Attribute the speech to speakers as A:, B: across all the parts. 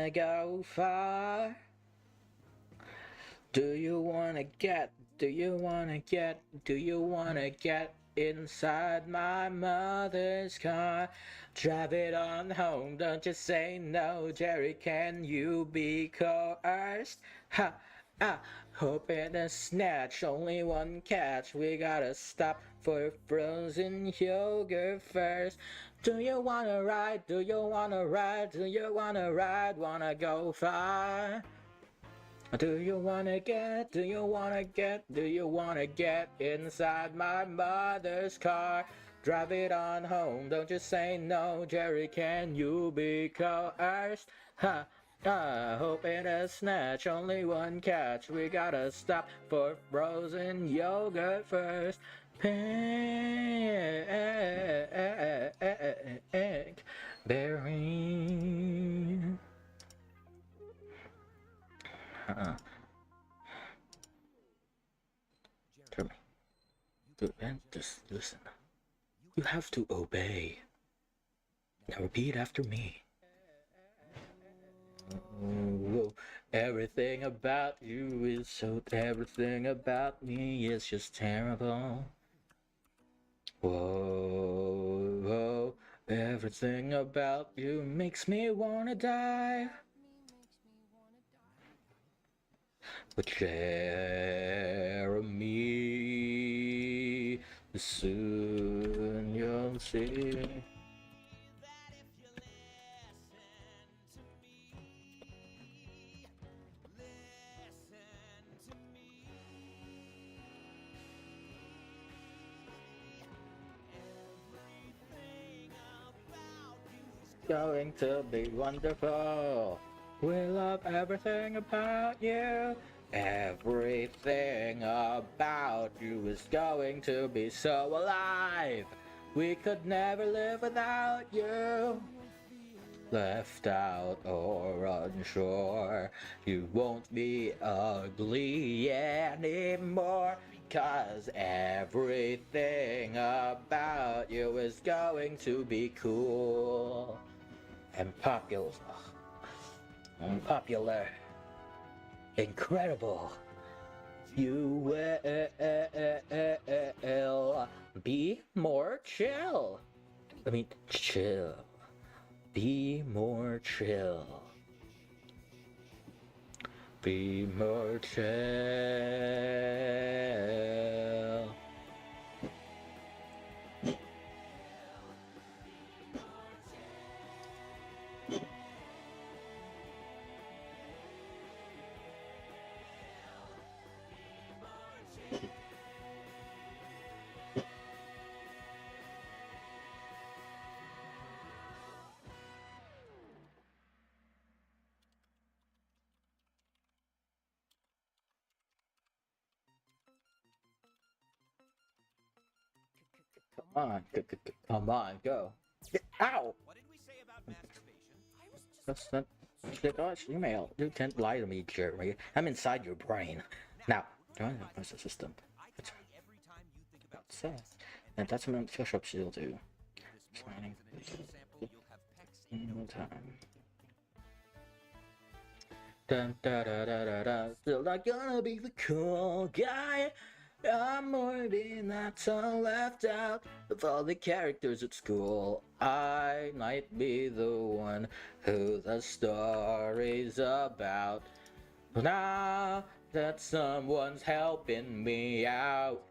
A: wanna go far? Do you wanna get, do you wanna get, do you wanna get inside my mother's car? Drive it on home, don't you say no, Jerry, can you be coerced? Ha! Ah, hoping to snatch, only one catch. We gotta stop for frozen yogurt first. Do you wanna ride? Do you wanna ride? Do you wanna ride? Wanna go far? Do you wanna get? Do you wanna get? Do you wanna get inside my mother's car? Drive it on home, don't you say no, Jerry, can you be coerced? Ha! Hoping to snatch, only one catch. We gotta stop for frozen yogurt first. Pink berry. Tell me. Good man, just listen. You have to obey. Now repeat after me. Oh, everything about you is so, everything about me is just terrible. Whoa, whoa, everything about you makes me wanna die. But Jeremy, soon you'll see. Going to be wonderful. We love everything about you. Everything about you is going to be so alive. We could never live without you. Left out or unsure, you won't be ugly anymore. 'Cause everything about you is going to be cool and popular. Unpopular. Incredible. You will be more chill. I mean, chill. Be more chill. Be more chill. Come on, go. Ow!
B: What did we say about masturbation?
A: That's not the God's email. You can't lie to me, Jeremy. I'm inside your brain. Now, join the system.
B: I can die every time you think about
A: Sad. And that's what Photoshop she'll do.
B: this morning for the initial sample, you'll have pecs in no time.
A: Time. Dun, da, da, da, da, da. Still not gonna be the cool guy. I'm more being not so left out of all the characters at school. I might be the one who the story's about. Now that someone's helping me out,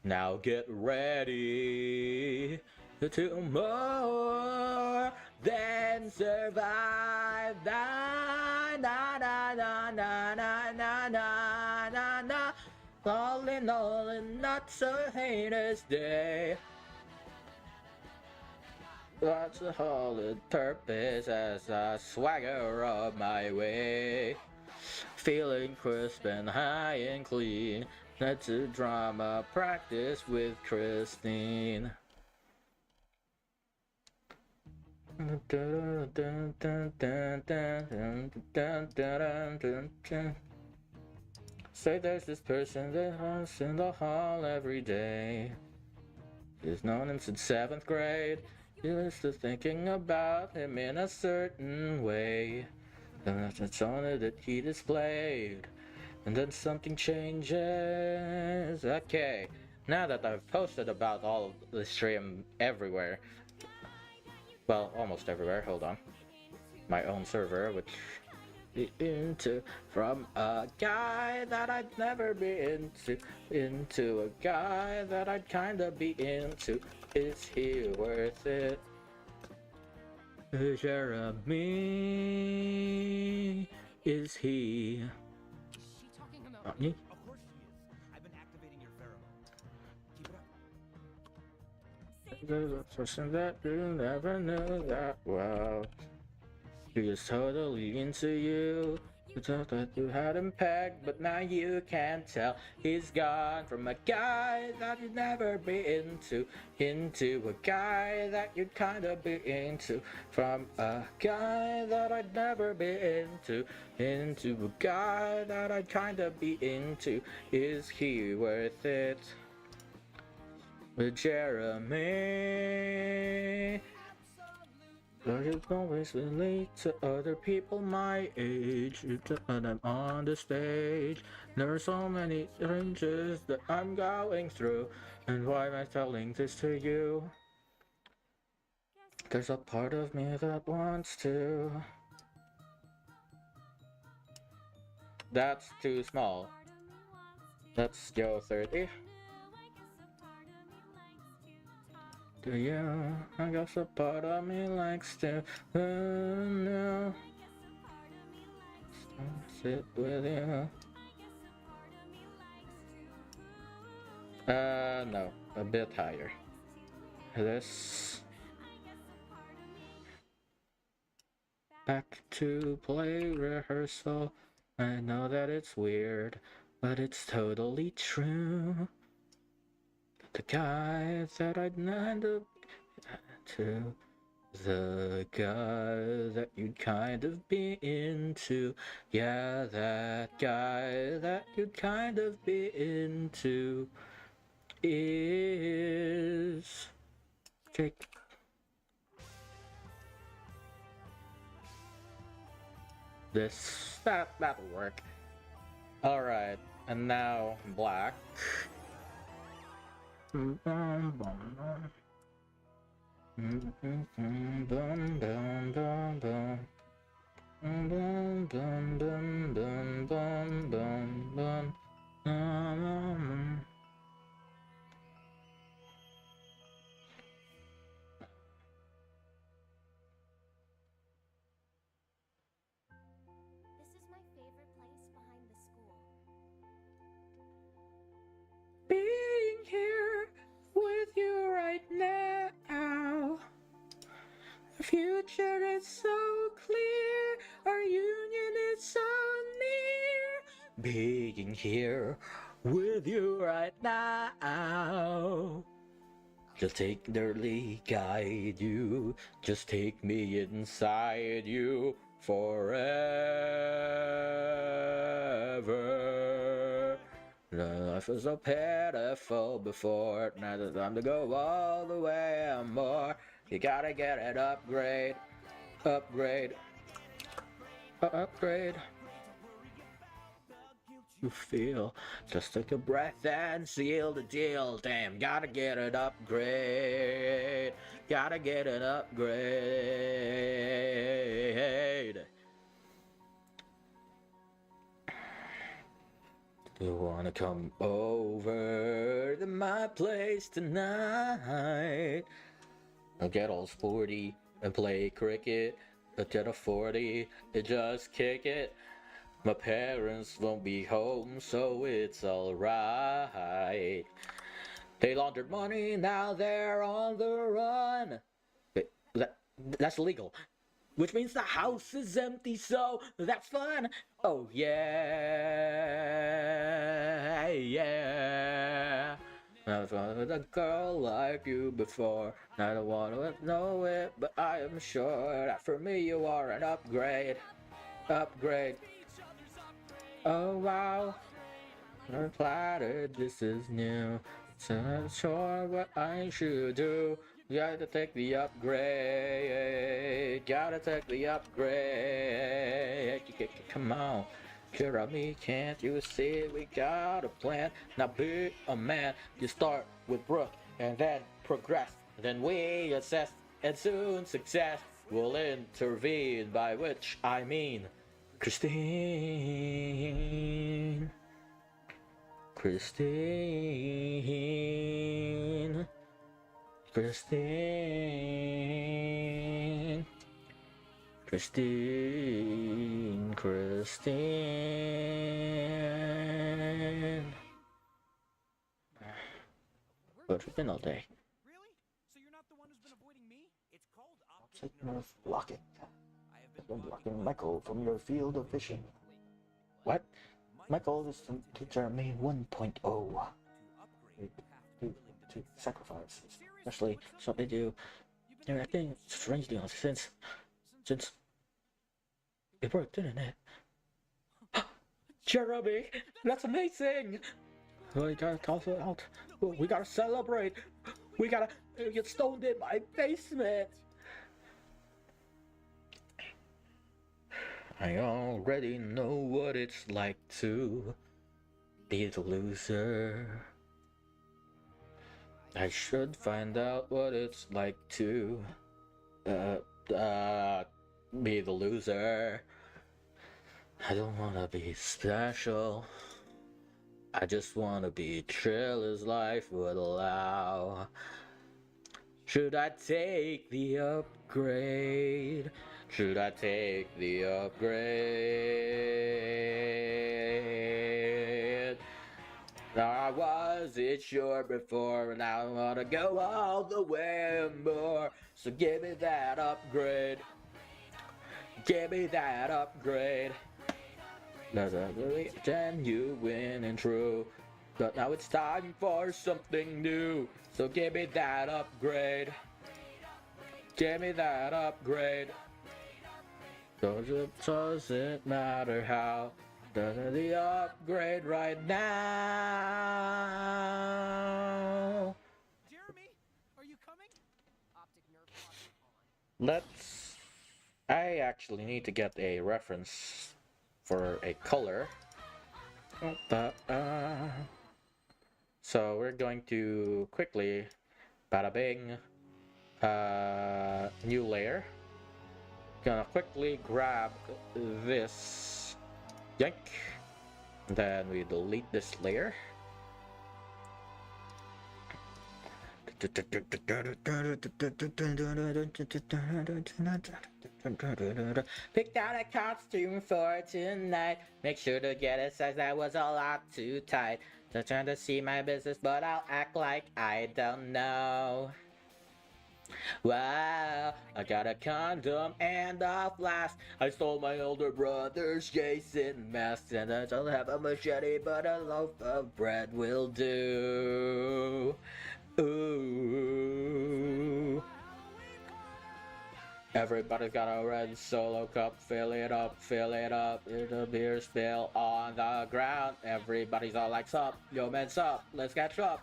A: now get ready to more than survive. Na na na na na na na na na na. All in all, and not so heinous day. Lots of solid purpose as I swagger up my way. Feeling crisp and high and clean. That's a drama practice with Christine. Say there's this person that haunts in the hall every day. He's known him since 7th grade. You're used to thinking about him in a certain way. And it's only that he displayed. And then something changes. Okay. Now that I've posted about all of the stream everywhere. Well, almost everywhere. Hold on. My own server, which into from a guy that I'd never be into a guy that I'd kinda be into. Is he worth it? Jeremy, is he?
B: Is she talking about
A: Not me.
B: Of course she is. I've been activating your pheromones. Keep it up.
A: There's a person that you never knew that well. He is totally into you. You thought that you had him pegged, but now you can't tell. He's gone from a guy that you'd never be into a guy that you'd kinda be into. From a guy that I'd never be into a guy that I'd kinda be into. Is he worth it? With Jeremy. But you always relate to other people my age. And I'm on the stage. There are so many changes that I'm going through. And why am I telling this to you? There's a part of me that wants to. That's too small. Let's go 30. Do you? I guess a part of me likes to. No. Sit with you. No. A bit higher. This. Back to play rehearsal. I know that it's weird, but it's totally true. The guy that I'd kind of to, the guy that you'd kind of be into, yeah, that guy that you'd kind of be into is Jake. That'll work. All right, and now black. Bum, bum, bum. Bum, bum, bum, bum, bum, bum. Bum, bum, bum, bum, bum, bum, bum.
C: This is my favorite place behind the school.
A: Being here with you right now. The future is so clear, our union is so near. Being here with you right now. Just take nearly guide you, just take me inside you forever. Life was so pitiful before, now it's time to go all the way and more. You gotta get it upgrade, upgrade, upgrade. You feel, just take a breath and seal the deal. Damn, gotta get it upgrade, gotta get it upgrade. Do you wanna come over to my place tonight? I'll get all sporty and play cricket. I'll get a 40 and just kick it. My parents won't be home, so it's alright. They laundered money, now they're on the run. Wait, that's illegal. Which means the house is empty, so that's fun. Oh yeah, yeah. I was with a girl like you before. I don't want to know it, but I am sure that for me you are an upgrade. Upgrade. Oh wow. I'm flattered, this is new. So not sure what I should do. Gotta take the upgrade. Gotta take the upgrade. Come on. Jeremy, can't you see we got a plan? Now be a man. You start with Brooke and then progress. Then we assess and soon success will intervene, by which I mean Christine. Christine. Christine. Christine. Christine. What have you been all day?
B: Really? So you're not the one who's been avoiding me? It's called optic
D: Nerve blocking.
B: I have
D: You're blocking Michael from your field of vision.
A: What?
D: Michael is to Jeremy 1.0.
B: to upgrade.
D: To sacrifice, especially so they do. And I think strangely since it worked, didn't it?
A: Jeremy, that's amazing! We gotta toss it out. We gotta celebrate. We gotta get stoned in my basement. I already know what it's like to be the loser. I should find out what it's like to be the loser. I don't wanna be special. I just wanna be chill as life would allow. Should I take the upgrade? Should I take the upgrade? I wasn't sure before, and I wanna go all the way and more. So give me that upgrade. Give me that upgrade. That's really genuine and true. But now it's time for something new. So give me that upgrade. Give me that upgrade. Doesn't matter how. The upgrade right now.
B: Jeremy, are you coming? Optic nerve block on.
A: I actually need to get a reference for a color. So we're going to quickly, bada bing, new layer. Gonna quickly grab this, yank, then we delete this layer. Picked out a costume for tonight. Make sure to get a size that was a lot too tight. Just trying to see my business, but I'll act like I don't know. Wow, I got a condom and a flask. I stole my older brother's Jason mask, and I don't have a machete, but a loaf of bread will do. Ooh. Everybody's got a red Solo cup, fill it up, it's a beer spill on the ground. Everybody's all like, sup, yo man, sup, let's catch up.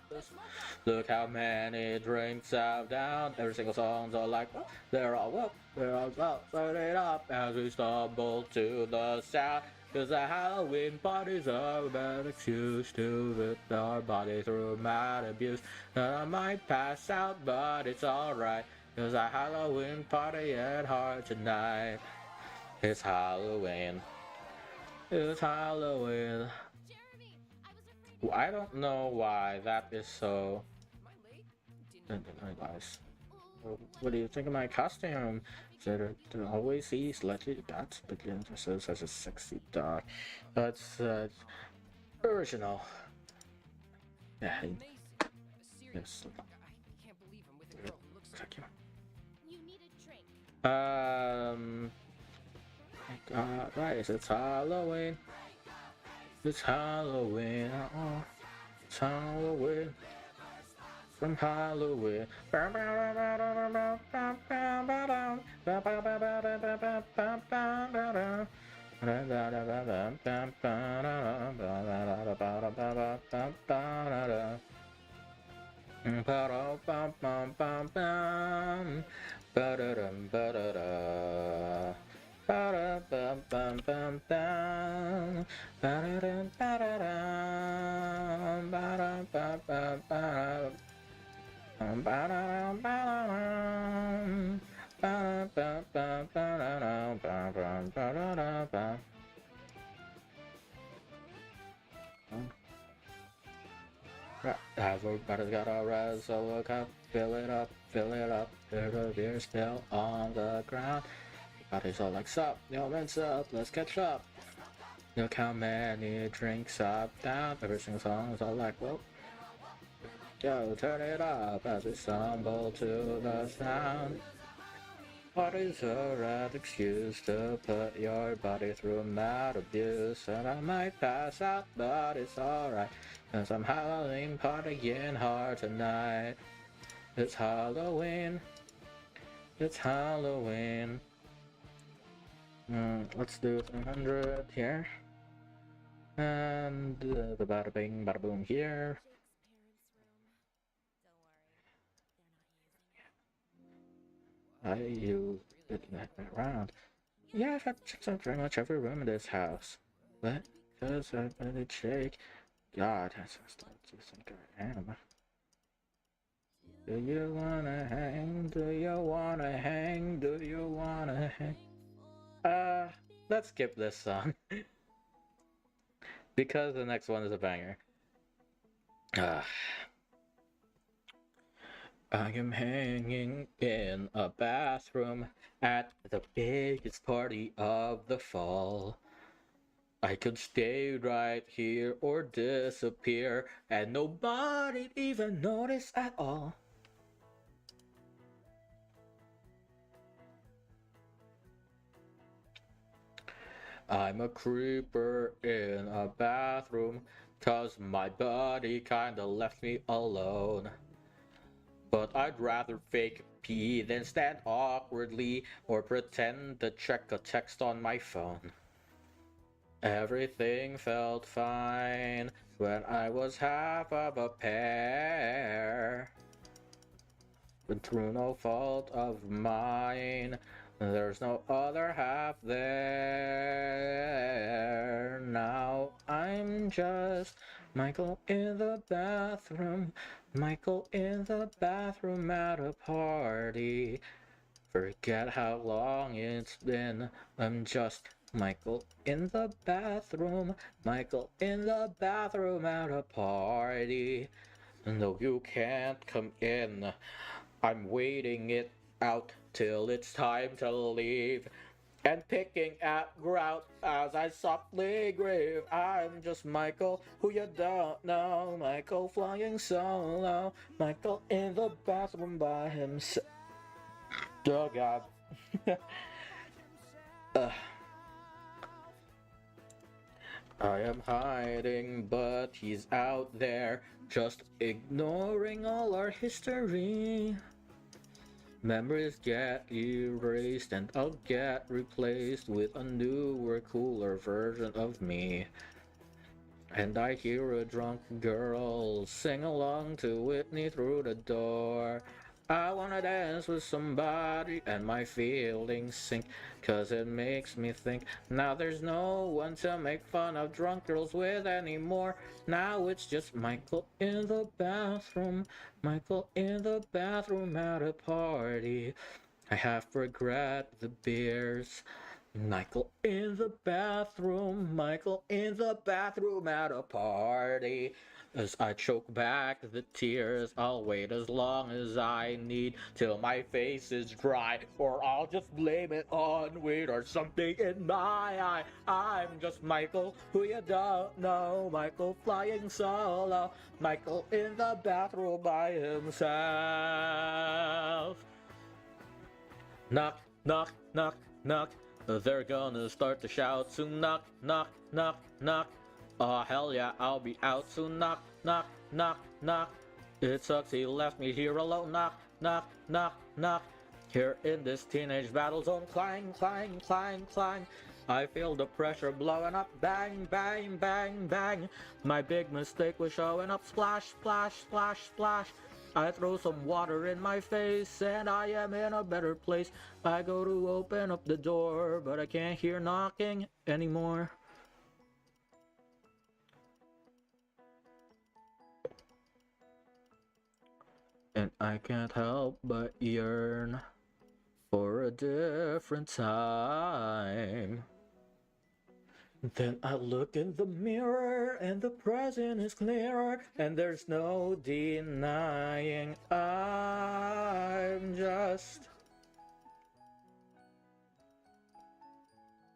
A: Look how many drinks I've down. Every single song's all like, oh, they're all up, fill it up as we stumble to the sound. Cause the Halloween parties are a bad excuse to put our body through mad abuse. And I might pass out, but it's alright. Cause a Halloween party at heart tonight. It's Halloween. It's Halloween.
C: Jeremy, I was afraid.
A: I don't know why that is so.
B: Am I late? Didn't
A: Guys, what do you think of my costume? To always see slightly that's begins with such a sexy dog. That's original. Yeah.
B: Amazing.
A: Yes.
B: I can't believe I'm with a girl who looks like you.
C: You need a drink.
A: Guys, it's Halloween. It's Halloween. Oh, it's Halloween. From Halloween. Ba-da-bum-bum-bum-bum. Ba-da-dum, ba-da-da. Ba-da-bum-bum-bum-bum. Ba-da-dum, ba-da-dum. Ba-da-bum-bum-bum. Ba-da-dum, ba-da-dum. Ba-da-bum-bum-bum-bum. Ba-da-dum, everybody's got a red solo cup, fill it up, little beer still on the ground. Everybody's all like, sup, yo, what's up, let's catch up. Look how many drinks up, down, every single song is all like, well, yo, turn it up as we stumble to the sound. What is a red excuse to put your body through mad abuse? And I might pass out, but it's alright. Cause I'm Halloween partying hard tonight. It's Halloween. It's Halloween. Let's do 300 here. And the bada bing, bada boom here. You didn't have that around. Yeah, I've had checks on pretty much every room in this house. But, cause I let it shake. God, that's starting to think I am. Do you wanna hang? Do you wanna hang? Do you wanna hang? Let's skip this song. Because the next one is a banger. I am hanging in a bathroom at the biggest party of the fall. I could stay right here or disappear, and nobody'd even notice at all. I'm a creeper in a bathroom, 'cause my buddy kinda left me alone. But I'd rather fake pee than stand awkwardly or pretend to check a text on my phone. Everything felt fine when I was half of a pear. But through no fault of mine, there's no other half there. Now I'm just Michael in the bathroom, Michael in the bathroom at a party. Forget how long it's been, I'm just Michael in the bathroom, Michael in the bathroom at a party. No, you can't come in, I'm waiting it out till it's time to leave. And picking at grout as I softly grieve. I'm just Michael, who you don't know. Michael flying solo. Michael in the bathroom by himself. Oh God. I am hiding, but he's out there, just ignoring all our history. Memories get erased and I'll get replaced with a newer, cooler version of me. And I hear a drunk girl sing along to Whitney through the door. I wanna dance with somebody and my feelings sink, 'cause it makes me think now there's no one to make fun of drunk girls with anymore. Now it's just Michael in the bathroom, Michael in the bathroom at a party. I half regret the beers. Michael in the bathroom, Michael in the bathroom at a party. As I choke back the tears, I'll wait as long as I need till my face is dry, or I'll just blame it on weed or something in my eye. I'm just Michael, who you don't know, Michael flying solo, Michael in the bathroom by himself. Knock, knock, knock, knock. They're gonna start to shout soon. Knock, knock, knock, knock. Oh hell yeah, I'll be out soon. Knock, knock, knock, knock. It sucks he left me here alone. Knock, knock, knock, knock. Here in this teenage battle zone. Clang, clang, clang, clang. I feel the pressure blowing up. Bang, bang, bang, bang. My big mistake was showing up. Splash, splash, splash, splash. I throw some water in my face and I am in a better place. I go to open up the door, but I can't hear knocking anymore. And I can't help but yearn for a different time. Then I look in the mirror and the present is clearer, and there's no denying I'm just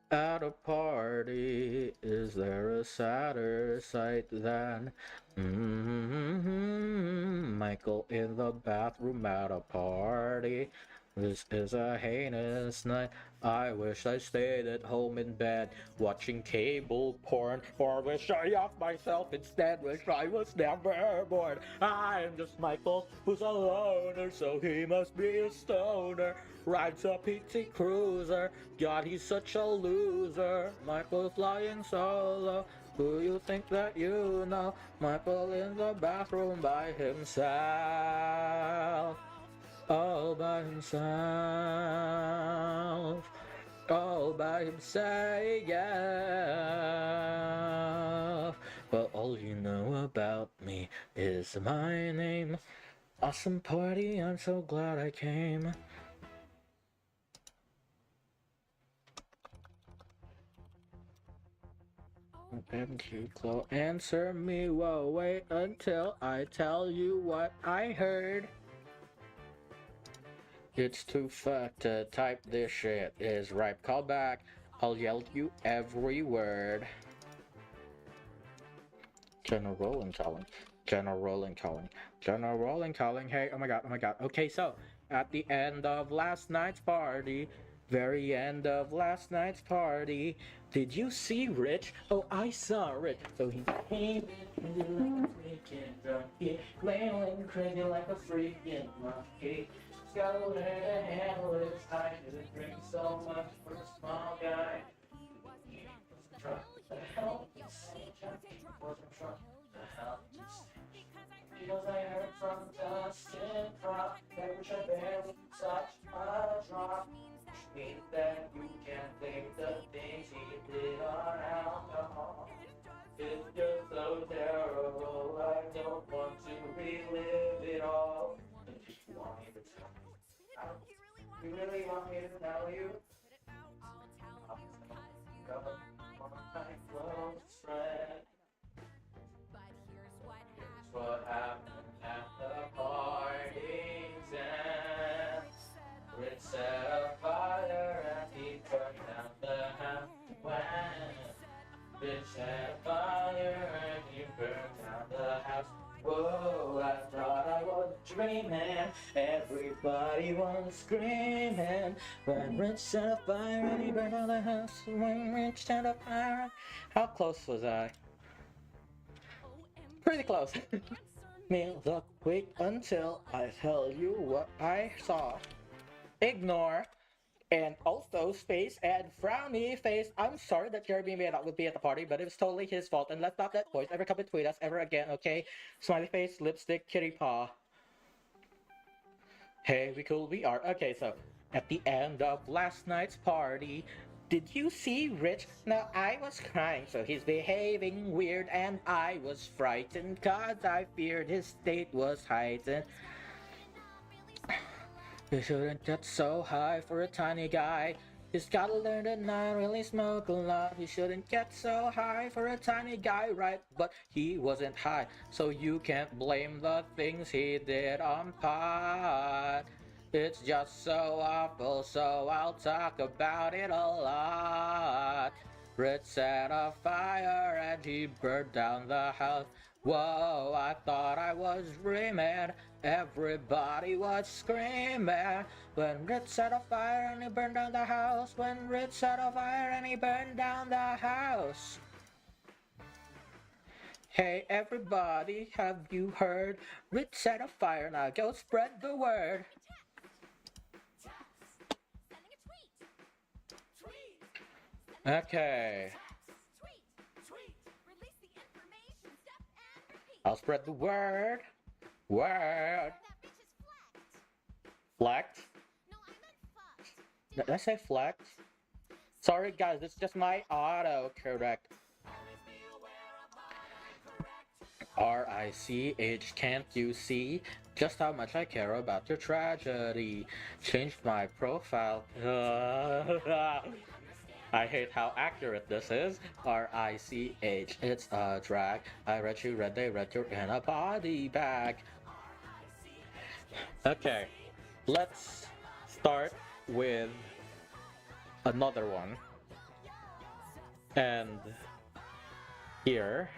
A: at a party. Is there a sadder sight than Michael in the bathroom at a party? This is a heinous night. I wish I stayed at home in bed watching cable porn, or wish I off myself instead. Wish I was never born. I'm just Michael, who's a loner, so he must be a stoner. Rides a PT Cruiser, God, he's such a loser. Michael flying solo. Who you think that you know? Michael in the bathroom by himself. All by himself, all by himself. But all you know about me is my name. Awesome party, I'm so glad I came. Thank you, Chloe. Answer me, whoa, wait until I tell you what I heard. It's too fucked to type this shit. Is ripe. Call back. I'll yell at you every word. General Roland calling. General Roland calling. General Roland calling. Hey, oh my god, oh my god. Okay, so at the end of last night's party, very end of last night's party, did you see Rich? Oh, I saw Rich. So he came in like a freaking drunkie, flailing crazy like a freaking monkey. Go to handle his height, didn't drink so much for a small guy. The hell? Wasn't drunk. The hell? Because I heard from Dustin Prop that we should barely touch a drop. Which means that you can't think the things he did on alcohol. It's just so terrible, I don't want to relive it all. If you want me to tell you really want me to tell you? Go on my close friend. Here's what happened at the party's end. Rich set a fire and he burned down the house. When Rich set a fire and he burned down the house. Whoa, I thought I was dreaming. Everybody was screaming. When Rich set a fire and he burned down the house. When Rich set a fire. How close was I? Pretty close. Me look, wait until I tell you what I saw. Ignore. And also space and frowny face. I'm sorry that Jeremy may not be at the party, but it was totally his fault. And let's not let boys ever come between us ever again, okay? Smiley face, lipstick, kitty paw. Hey, we cool, we are. Okay, so at the end of last night's party, did you see Rich? Now I was crying, so he's behaving weird, and I was frightened, cause I feared his state was heightened. You shouldn't get so high for a tiny guy. He's gotta learn to not really smoke a lot. You shouldn't get so high for a tiny guy, right? But he wasn't high, so you can't blame the things he did on pot. It's just so awful, so I'll talk about it a lot. Rich set a fire and he burned down the house. Whoa, I thought I was dreaming. Everybody was screaming. When Rich set a fire and he burned down the house. When Rich set a fire and he burned down the house. Hey everybody, have you heard? Rich set a fire, now go spread the word. Okay. I'll spread the word. Word. Flex?
C: No, I meant fucked.
A: Did I say flex? Sorry guys, it's just my auto correct. RICH, can't you see just how much I care about your tragedy? Changed my profile. I hate how accurate this is. RICH, it's a drag. I read you read, they read you're in a body bag. Okay, let's start with another one. And here.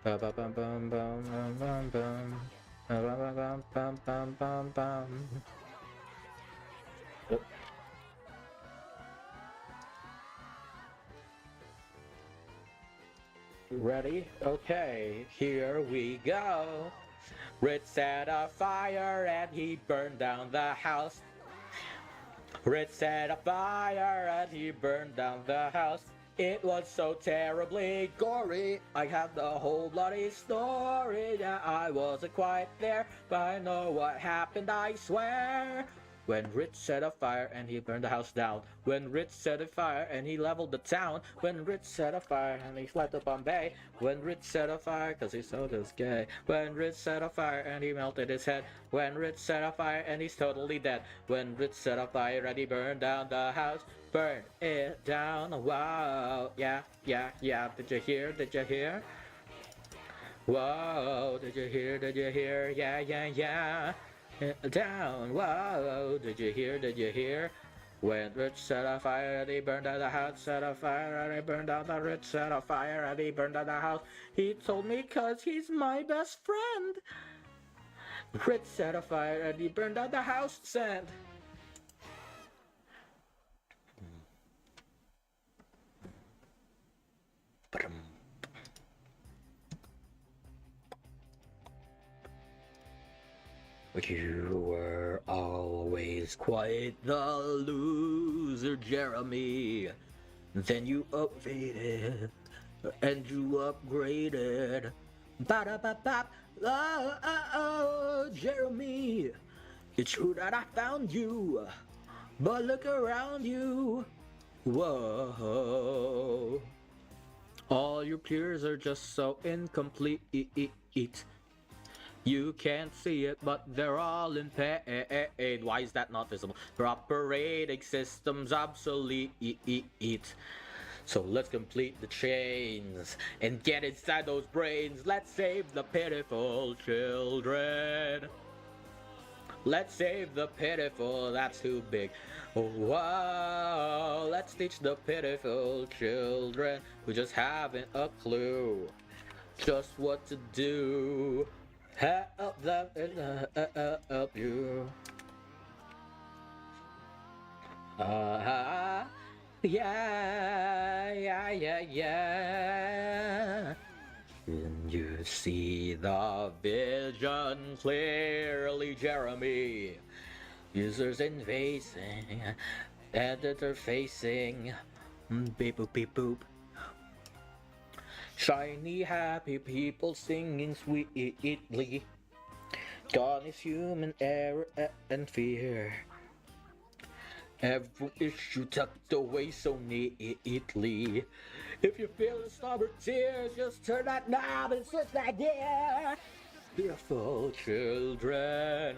A: Ba ba bum bum bum bum bum bum. Ba ba ba bum bum bum bum bum. Oh. Ready? Okay, here we go. Rich set a fire and he burned down the house. Rich set a fire and he burned down the house. It was so terribly gory. I have the whole bloody story. Yeah, I wasn't quite there, but I know what happened, I swear. When Rich set a fire and he burned the house down. When Rich set a fire and he leveled the town. When Rich set a fire and he fled to Bombay. When Rich set a fire cause he sold his gay. When Rich set a fire and he melted his head. When Rich set a fire and he's totally dead. When Rich set a fire and he burned down the house. Burn it down, wow. Yeah, yeah, yeah. Did you hear? Did you hear? Whoa, did you hear? Did you hear? Yeah, yeah, yeah. Down, whoa, did you hear? Did you hear? When Rich set a fire and he burned down the house, set a fire and he burned down the Rich set a fire and he burned down the house. He told me cause he's my best friend. Rich set a fire and he burned down the house, send. You were always quite the loser, Jeremy. Then you updated and you upgraded. Ba-da-ba-bop. Oh, oh, oh, Jeremy. It's true that I found you, but look around you. Whoa. All your peers are just so incomplete. You can't see it, but they're all in pain. Why is that not visible? Their operating system's obsolete. So let's complete the chains and get inside those brains. Let's save the pitiful children. Let's save the pitiful, that's too big. Whoa, let's teach the pitiful children who just haven't a clue just what to do. Help them and help you. Yeah, yeah, yeah, yeah. Can you see the vision clearly, Jeremy? Users invading, editor facing, beep boop beep boop. Shiny happy people singing sweetly. Gone is human error and fear. Every issue tucked away so neatly. If you feel a stubborn tear, just turn that knob and switch that gear. Pitiful children.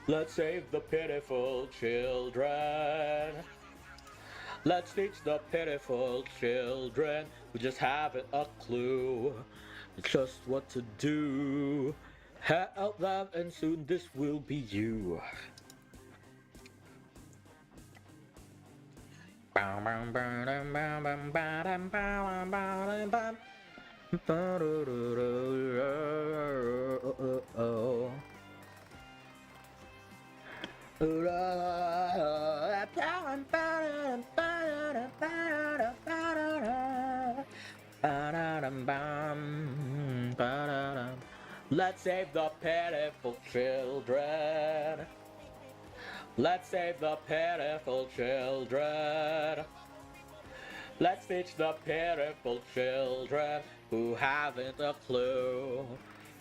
A: Let's save the pitiful children. Let's teach the pitiful children who just haven't a clue just what to do. Help them and soon this will be you. Let's save the pitiful children. Let's save the pitiful children. Let's teach the pitiful children who haven't a clue.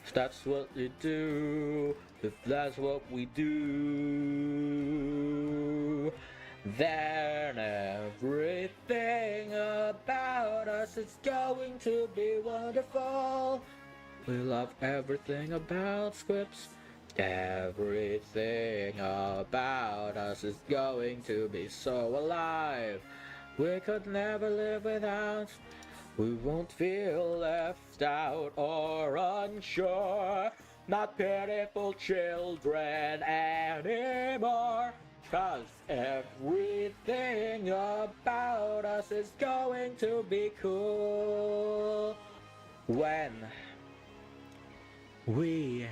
A: If that's what you do, if that's what we do, then everything about us is going to be wonderful. We love everything about Scripps. Everything about us is going to be so alive. We could never live without. We won't feel left out or unsure. Not pitiful children anymore. 'Cause everything about us is going to be cool. When we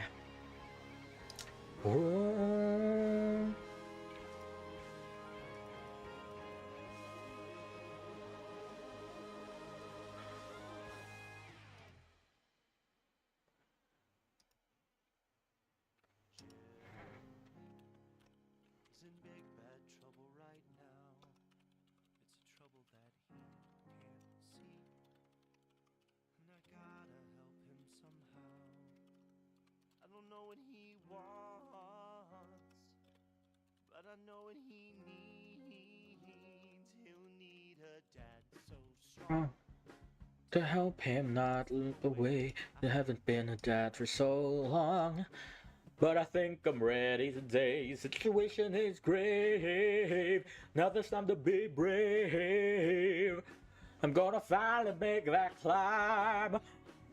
E: He's in big bad trouble right now. It's a trouble that he can't see. And I gotta help him somehow. I don't know what he wants, but I know what he needs. He'll need a dad so strong.
A: to help him not look away. You haven't been a dad for so long. But I think I'm ready today. Situation is grave. Now there's time to be brave. I'm gonna finally make that climb,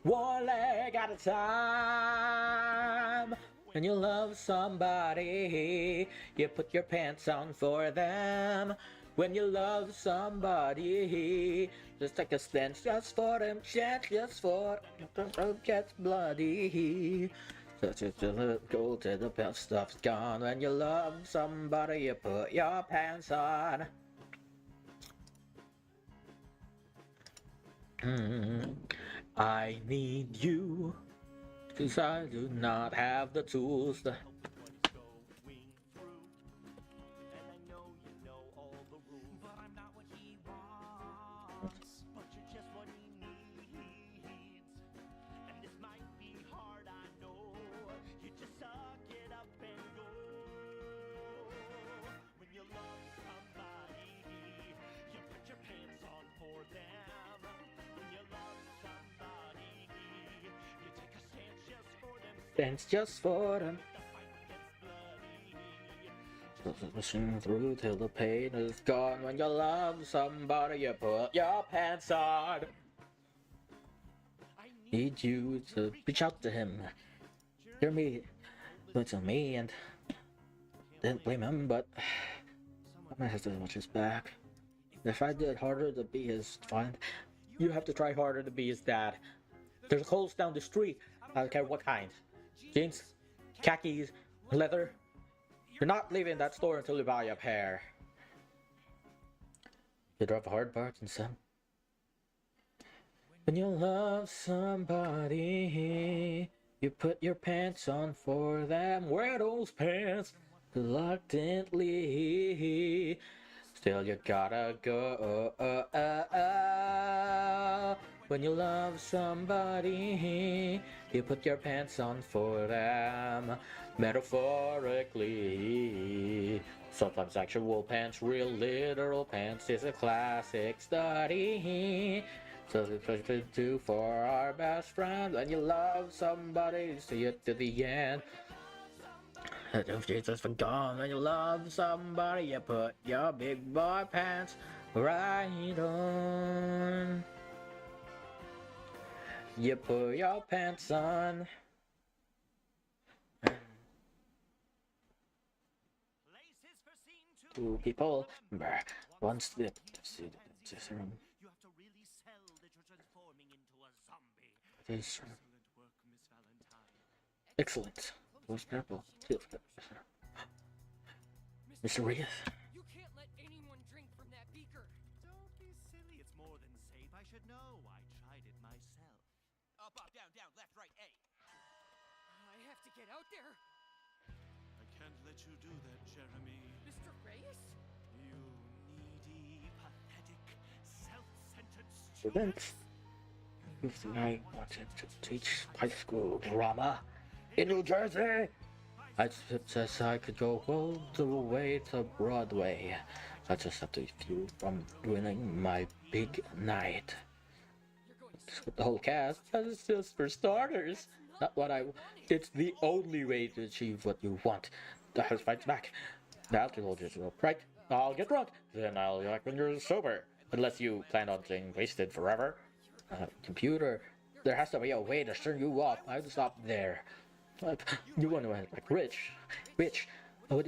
A: one leg at a time. When you love somebody, you put your pants on for them. When you love somebody, just take a stance just for them, chance just for them, gets bloody. Such a go to the best stuff's gone. When you love somebody, you put your pants on. I need you, 'cause I do not have the tools to.
E: What he's going through. And I know you know all the rules. But I'm not what he wants. But you're just what he needs. And this might be hard, I know. You just suck it up and go. When you love somebody, you put your pants on for them. When you love somebody, you take a stance just for them.
A: Dance just for them.
E: The fight gets bloody.
A: Pushing through till the pain is gone. When you love somebody, you put your pants on.
E: I need
A: Need you to reach out to him. Hear me, look at me, and didn't blame him, but I might have to watch his back. If I did harder to be his friend, you have to try harder to be his dad. There's holes down the street. I don't care what kind. Jeans, khakis, leather. You're not leaving that store until you buy a pair. You drop a hard bargain, son. When you love somebody, you put your pants on for them. Wear those pants reluctantly. Still, you gotta go. When you love somebody, you put your pants on for them. Metaphorically. Sometimes actual pants, real literal pants is a classic study. So it's what to do for our best friend. When you love somebody, see it to the end. If Jesus for gone, when you love somebody, you put your big boy pants right on. You put your pants on.
E: places for scene
A: Two people, one slip.
E: You have to really sell that you're transforming into a zombie. Excellent work, Miss Valentine.
A: Excellent. Those purple. Mr. Reyes.
B: You can't let anyone drink from that beaker.
E: Don't be silly. It's more than safe. I should know. I tried it myself.
B: Up, down, left, right, A. I have to get out there.
E: I can't let you do that, Jeremy.
B: Mr. Reyes?
E: You needy, pathetic, self-centered
A: Events.
E: stupid.
A: I wanted to teach high school drama in New Jersey. I says I could go all the way to Broadway. I just have to keep you from ruining my big night. The whole cast, that's just for starters. Not what I. It's the only way to achieve what you want. The house fights back. Now to hold yourself right. I'll get drunk, then I'll be back when you're sober. Unless you plan on staying wasted forever. Computer, there has to be a way to turn you off. I'd stop there. You want to like Rich. Oh,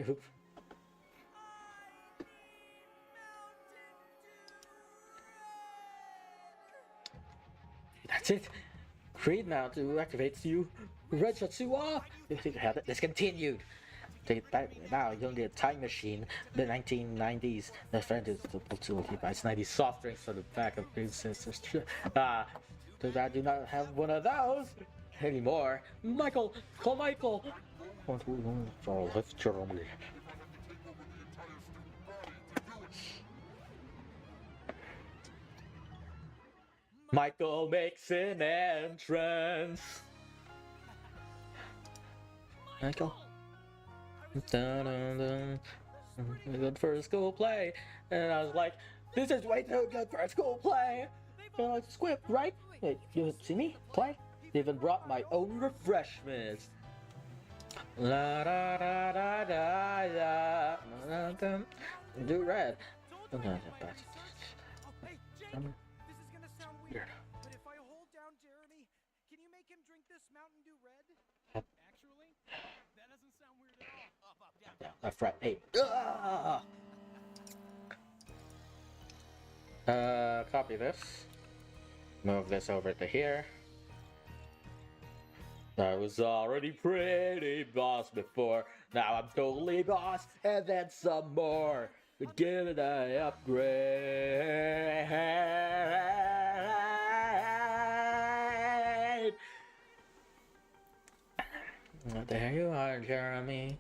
A: that's it. Creed now to activates you. Red shuts you off. Have it discontinued. Take it back now. You don't need a time machine. The 1990s. The friend is to buys 90s soft drinks on the back of Princess. Too bad I do not have one of those anymore. Michael, call Michael. Michael makes an entrance. Michael. Dun, dun, dun. Good for a school play. And I was like, this is way too good for a school play. Squib, right? Hey, you see me play? Even brought my own refreshments. La da da da da da. Do red.
B: Oh, hey, Jake, this is gonna sound weird, but if I hold down Jeremy, can you make him drink this Mountain Dew Red? Actually, that doesn't sound weird at all. Up, down.
A: Left, right, 8. Copy this. Move this over to here. I was already pretty boss before. Now I'm totally boss, and then some more. Give it a upgrade. There you are, Jeremy.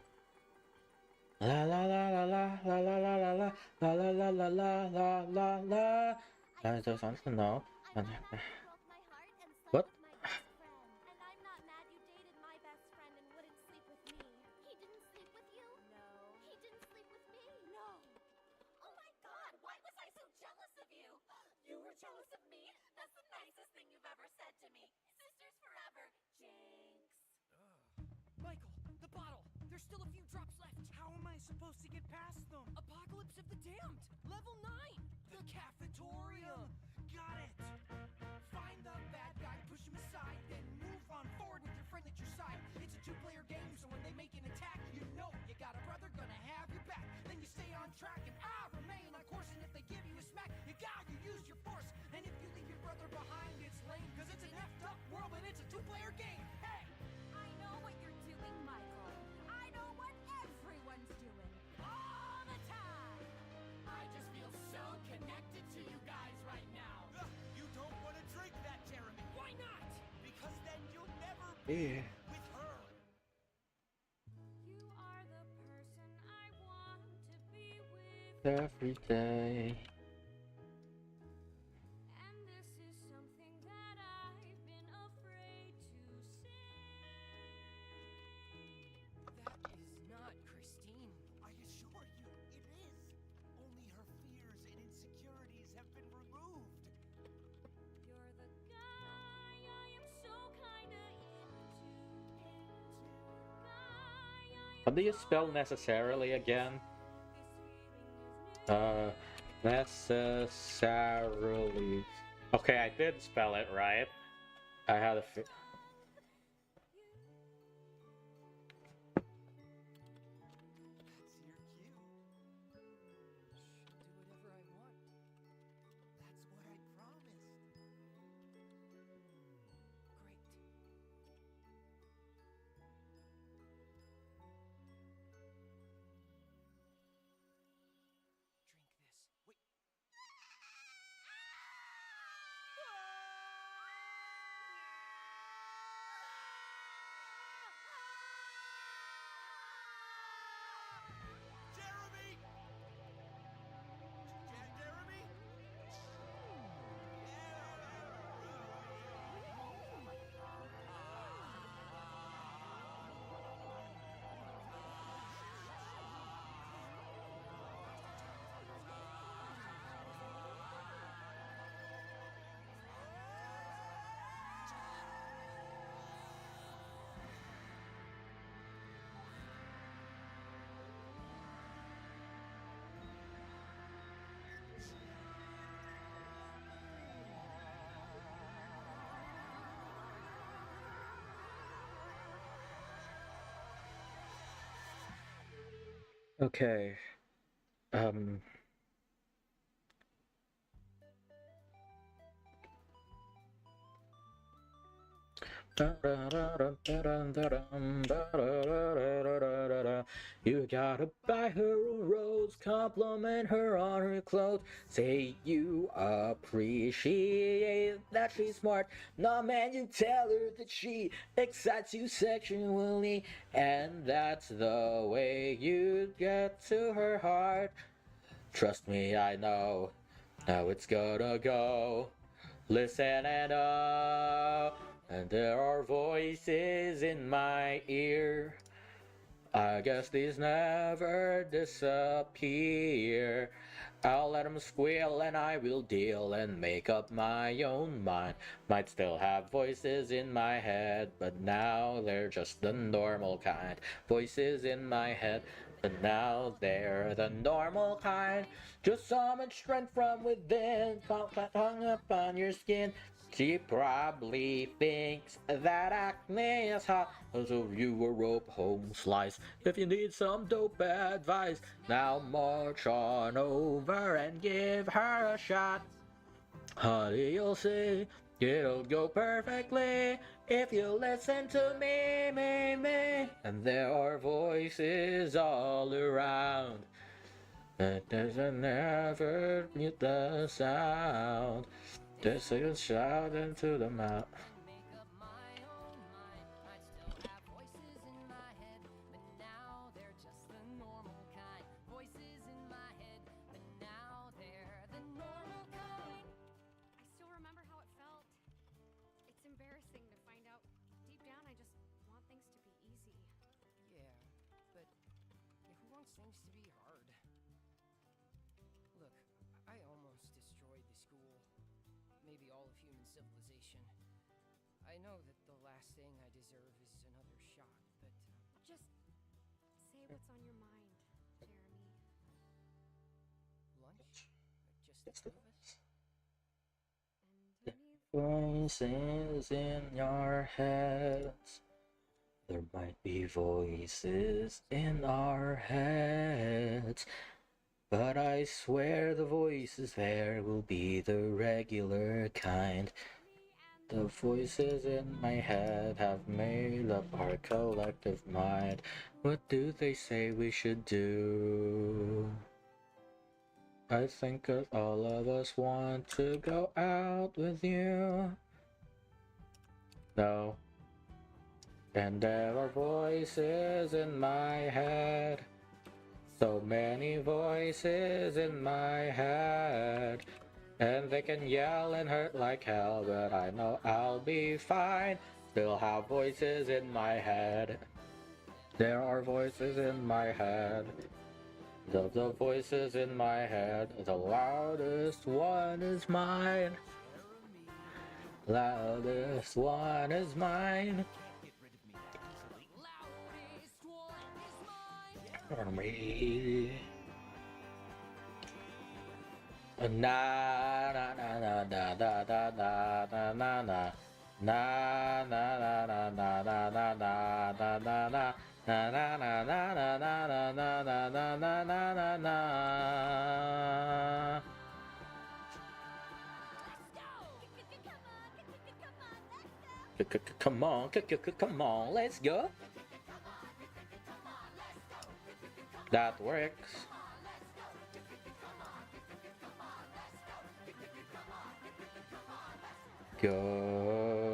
A: La la la la la la la la la la la la la la la la la. I just want to know.
C: I know you broke my heart and slept
A: What?
C: with my best friend. And I'm not mad you dated my best friend and wouldn't sleep with me. He didn't sleep with you? No. He didn't sleep with me? No. Oh my god, why was I so jealous of you? You were jealous of me? That's the nicest thing you've ever said to me. Sisters forever, Jinx.
B: Michael, the bottle. There's still a few drops left. How am I supposed to get past them? Apocalypse of the Damned, level 9. The cafetorium. Got it. Find the bad guy, push him aside, then move on forward with your friend at your side. It's a 2-player game, so when they make an attack, you know you got a brother gonna have your back. Then you stay on track and remain on course. And if they give you a smack, you use your force. And if you leave your brother behind, it's lame, cause it's an effed up world and it's a 2-player game. Hey!
C: I know what you're doing, Michael. I know what everyone's doing. All the time. I just feel so connected to you guys right now.
E: You don't want to drink that, Jeremy.
B: Why not?
E: Because then you'll never
A: Yeah.
E: with her.
C: You are the person I want to be with.
A: Every day.
C: And this is something that I've been afraid to say.
B: That is not Christine.
E: I assure you, it is. Only her fears and insecurities have been removed.
C: You're the guy I am so kinda into. Guy I am
A: How do you spell necessarily again?
C: this feeling is new.
A: Necessarily. Okay, I did spell it right. I had a
E: That's your cue.
B: Do whatever I want.
E: That's what I promised.
B: Great. Drink this. Wait.
A: Okay. Um. You gotta buy her a rose, compliment her on her clothes, say you appreciate that she's smart. Nah, man, you tell her that she excites you sexually, and that's the way you get to her heart. Trust me, I know how it's gonna go. Listen and know, and there are voices in my ear. I guess these never disappear. I'll let 'em squeal and I will deal and make up my own mind. Might still have voices in my head, but now they're just the normal kind. Voices in my head, but now they're the normal kind. Just so much strength from within, hung up on your skin. She probably thinks that acne is hot, so you a rope home slice. If you need some dope advice, now march on over and give her a shot. Honey, you'll see, it'll go perfectly if you listen to me. And there are voices all around. But there's a never mute the sound. Just so you shout into the mouth.
B: Make up my own mind. Might still have voices in my head, but now they're just the normal kind. Voices in my head, but now they're the normal kind.
C: I still remember how it felt. It's embarrassing to find out deep down I just want things to be easy.
B: Yeah, but who wants things to be hard? Look, I almost destroyed the school. Maybe all of human civilization. I know that the last thing I deserve is another shot, but
C: Just say what's on your mind, Jeremy.
B: lunch? Just the two of us?
C: And any
A: Voices in your heads. There might be voices in our heads, but I swear the voices there will be the regular kind. The voices in my head have made up our collective mind. What do they say we should do? I think that all of us want to go out with you. No. And there are voices in my head. So many voices in my head. And they can yell and hurt like hell, but I know I'll be fine. Still have voices in my head. There are voices in my head. The voices in my head. The loudest one is mine. Loudest one is mine.
B: loudest one is mine.
A: Me. Na na na na na na na na na na na. Na na na na na na na na na na na. Na na na na na na na na na na na na na. Come on, come on, let's go. That works. Go.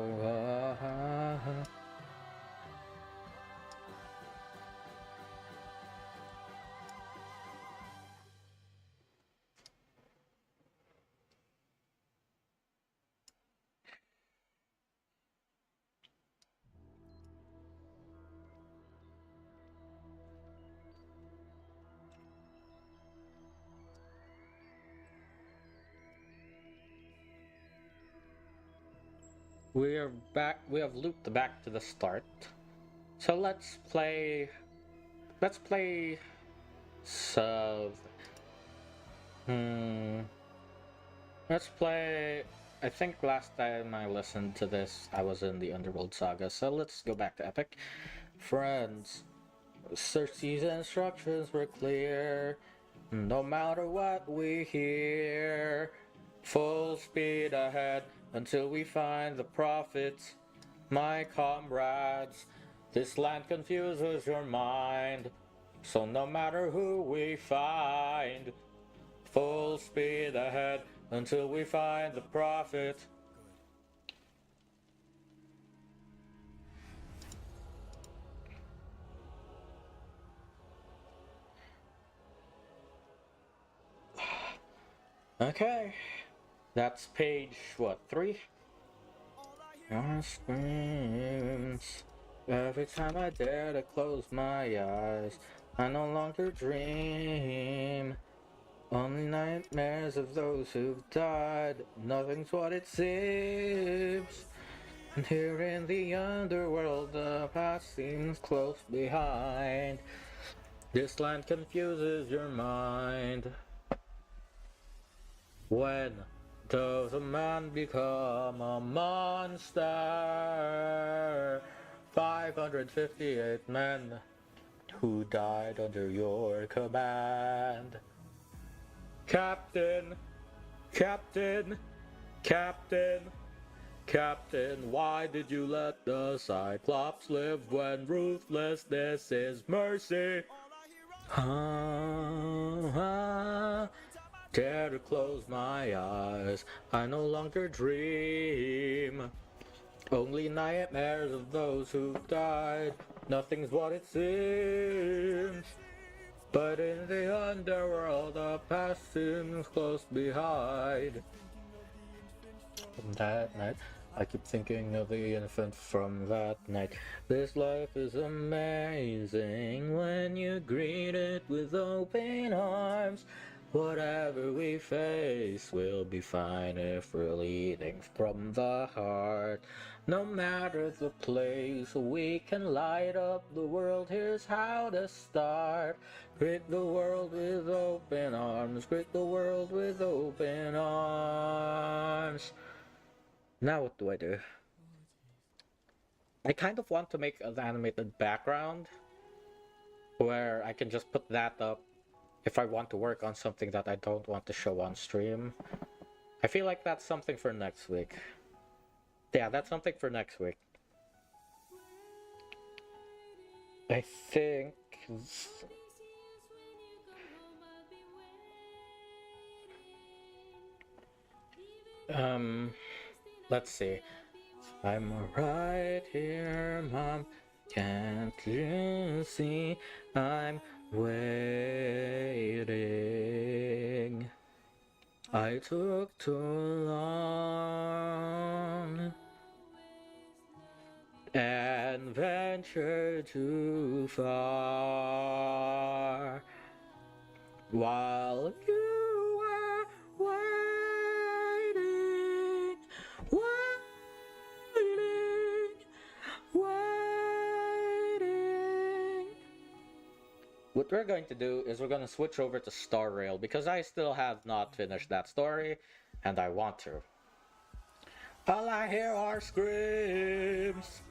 A: We are back. We have looped back to the start. So let's play. Let's play. So. Let's play. I think last time I listened to this, I was in the Underworld Saga. So let's go back to Epic. Friends, Cersei's instructions were clear. No matter what we hear, full speed ahead until we find the prophets. My comrades, this land confuses your mind. So no matter who we find, full speed ahead until we find the prophet. Okay, that's page, what, 3? Your screams. Every time I dare to close my eyes, I no longer dream. Only nightmares of those who've died. Nothing's what it seems. And here in the underworld, the past seems close behind. This land confuses your mind. When does a man become a monster? 558 men who died under your command. Captain, Captain, Captain, Captain, why did you let the Cyclops live when ruthlessness is mercy? Dare to close my eyes, I no longer dream. Only nightmares of those who've died. Nothing's what it seems. But in the underworld, the past seems close behind. From that night, I keep thinking of the infant from that night. This life is amazing when you greet it with open arms. Whatever we face will be fine if we're leading from the heart. No matter the place, we can light up the world. Here's how to start. Greet the world with open arms. Greet the world with open arms. Now what do I do? I kind of want to make an animated background where I can just put that up if I want to work on something that I don't want to show on stream. I feel like that's something for next week. Yeah, that's something for next week. I think... let's see. I'm right here, Mom. Can't you see I'm waiting? I took too long and ventured too far while you were waiting, waiting. What we're going to do is we're going to switch over to Star Rail because I still have not finished that story and I want to. All I hear are screams.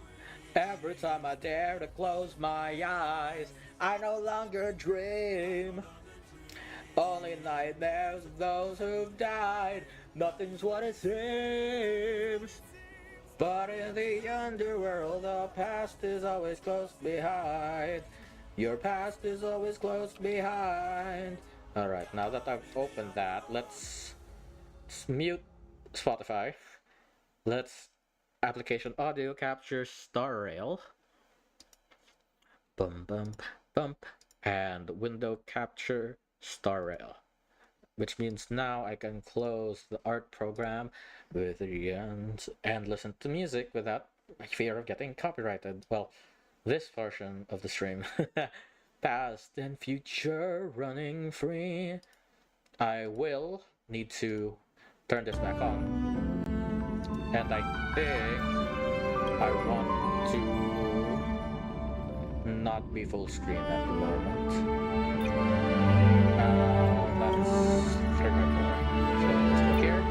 A: Every time I dare to close my eyes, I no longer dream. Only nightmares of those who've died. Nothing's what it seems. But in the underworld, the past is always close behind. Your past is always close behind. Alright, now that I've opened that, let's mute Spotify. Let's application audio capture Star Rail. Bum bump bump. And window capture Star Rail. Which means now I can close the art program with the end and listen to music without fear of getting copyrighted. Well, this version of the stream. Past and future running free. I will need to turn this back on. And I think I want to not be full screen at the moment. Let's trigger more. So let's go here.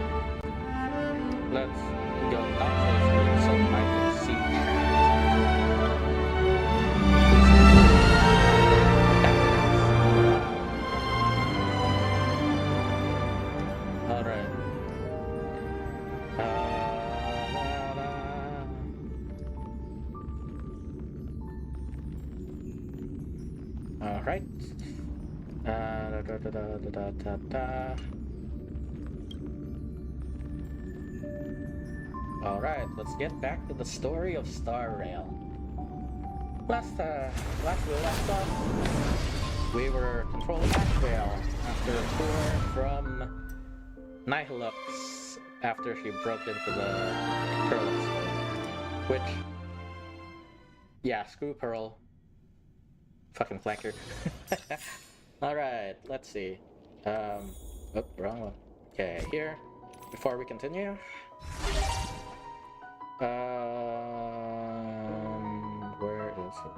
A: Let's go not full screen so I can see chat. Alright. Alright, let's get back to the story of Star Rail. Last we left off, we were controlling Ashrail after a tour from Nihilux after she broke into the Pearl store. Which, yeah, screw Pearl. Fucking flanker. Alright, let's see. Oh, wrong one. Okay, here. Before we continue. Where is it?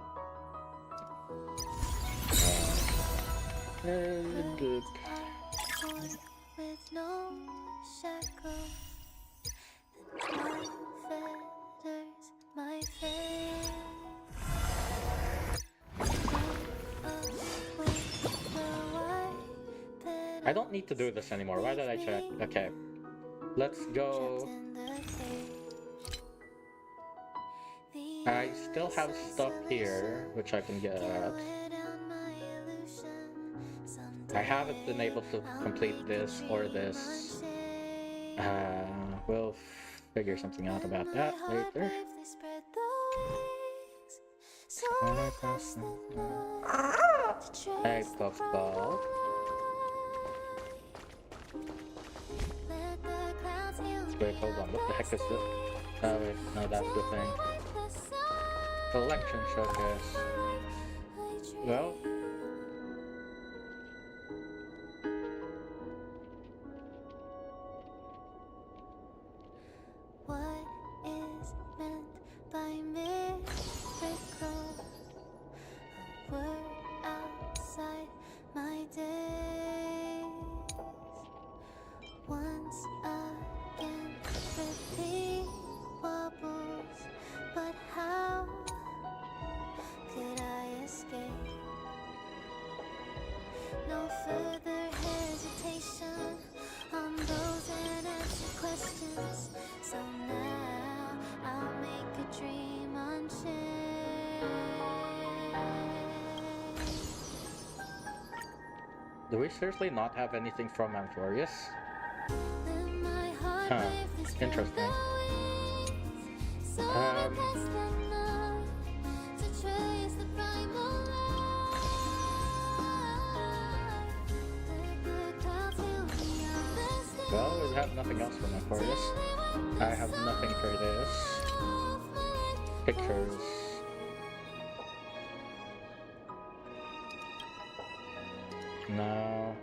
C: With no shackles, no fetters, my face.
A: I don't need to do this anymore. Why did I check? Okay. Let's go. I still have stuff here, which I can get at. I haven't been able to complete this or this. We'll figure something out about that later. Egg puff ball. Wait, hold on. What the heck is this? Oh wait, no, that's the thing. Collection showcase. Well.
C: What is meant by miracle? A word outside my days. Once again, repeat wobbles, but how could I escape? No further hesitation on those unanswered questions. So now I'll make a dream unchained.
A: Do we seriously not have anything from Amphorius?
C: Let my heart
A: Huh.
C: live this
A: Interesting.
C: wings. So I cast the night to trace the primal light. Let the clouds fill me out the stars.
A: Well, we have nothing else from Amphorius. I have nothing for this. Pictures. No.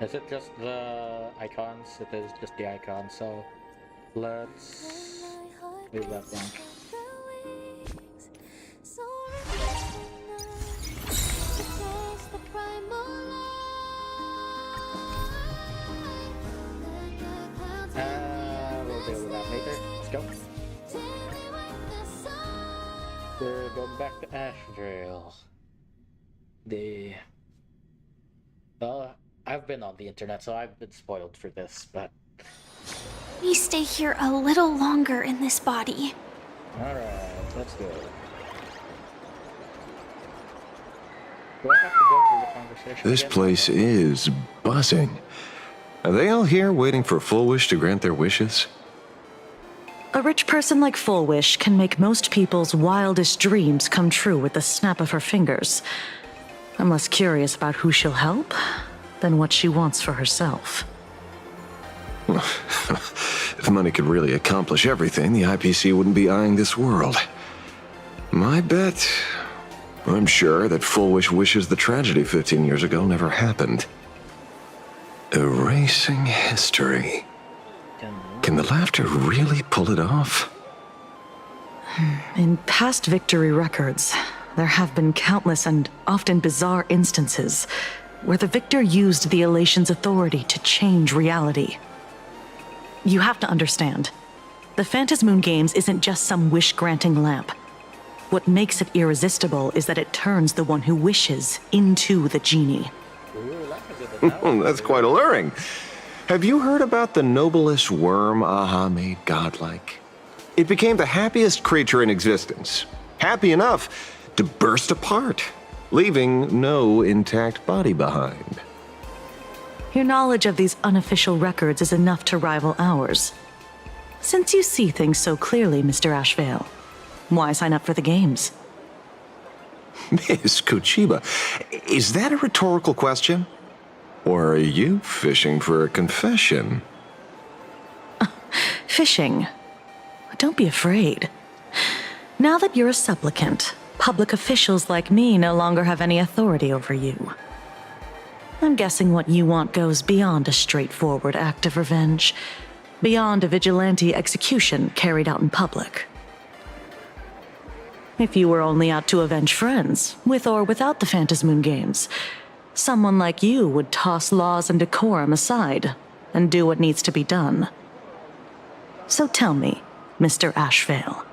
A: Is it just the icons? It is just the icons, so let's leave that blank. We'll deal with that later. Let's go. We're going back to Ashrail. Well, I've been on the internet, so I've been spoiled for this, but...
F: We stay here a little longer in this body.
A: Alright, let's go. Do I have to go through the conversation
G: This
A: again?
G: place is buzzing. Are they all here waiting for Full Wish to grant their wishes?
H: A rich person like Full Wish can make most people's wildest dreams come true with the snap of her fingers. I'm less curious about who she'll help than what she wants for herself.
G: If money could really accomplish everything, the IPC wouldn't be eyeing this world. My bet, I'm sure that Full Wish wishes the tragedy 15 years ago never happened. Erasing history. Can the laughter really pull it off?
H: In past victory records, there have been countless and often bizarre instances where the victor used the elation's authority to change reality. You have to understand, the Phantasmoon Games isn't just some wish-granting lamp. What makes it irresistible is that it turns the one who wishes into the genie.
A: Ooh, that's a good analogy.
G: That's quite alluring. Have you heard about the noblest worm Aha made godlike? It became the happiest creature in existence, happy enough to burst apart, leaving no intact body behind.
H: Your knowledge of these unofficial records is enough to rival ours. Since you see things so clearly, Mr. Ashvale, why sign up for the games?
G: Miss Kochiba, is that a rhetorical question? Or are you fishing for a confession?
H: Fishing. Don't be afraid. Now that you're a supplicant, public officials like me no longer have any authority over you. I'm guessing what you want goes beyond a straightforward act of revenge, beyond a vigilante execution carried out in public. If you were only out to avenge friends, with or without the Phantasmoon Games, someone like you would toss laws and decorum aside and do what needs to be done. So tell me, Mr. Ashvale,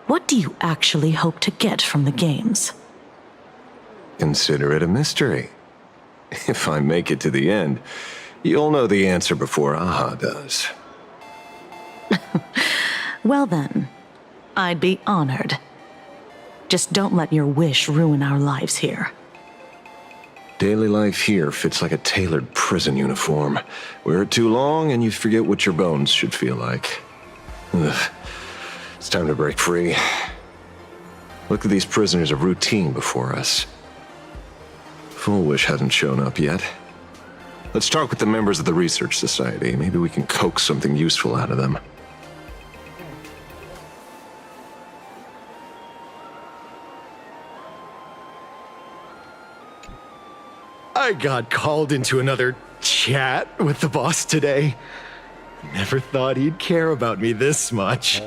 H: what do you actually hope to get from the games?
G: Consider it a mystery. If I make it to the end, you'll know the answer before Aha does.
H: Well then, I'd be honored. Just don't let your wish ruin our lives here.
G: Daily life here fits like a tailored prison uniform. Wear it too long and you forget what your bones should feel like. Ugh. It's time to break free. Look at these prisoners of routine before us. Full Wish hasn't shown up yet. Let's talk with the members of the Research Society. Maybe we can coax something useful out of them.
I: I got called into another chat with the boss today. Never thought he'd care about me this much.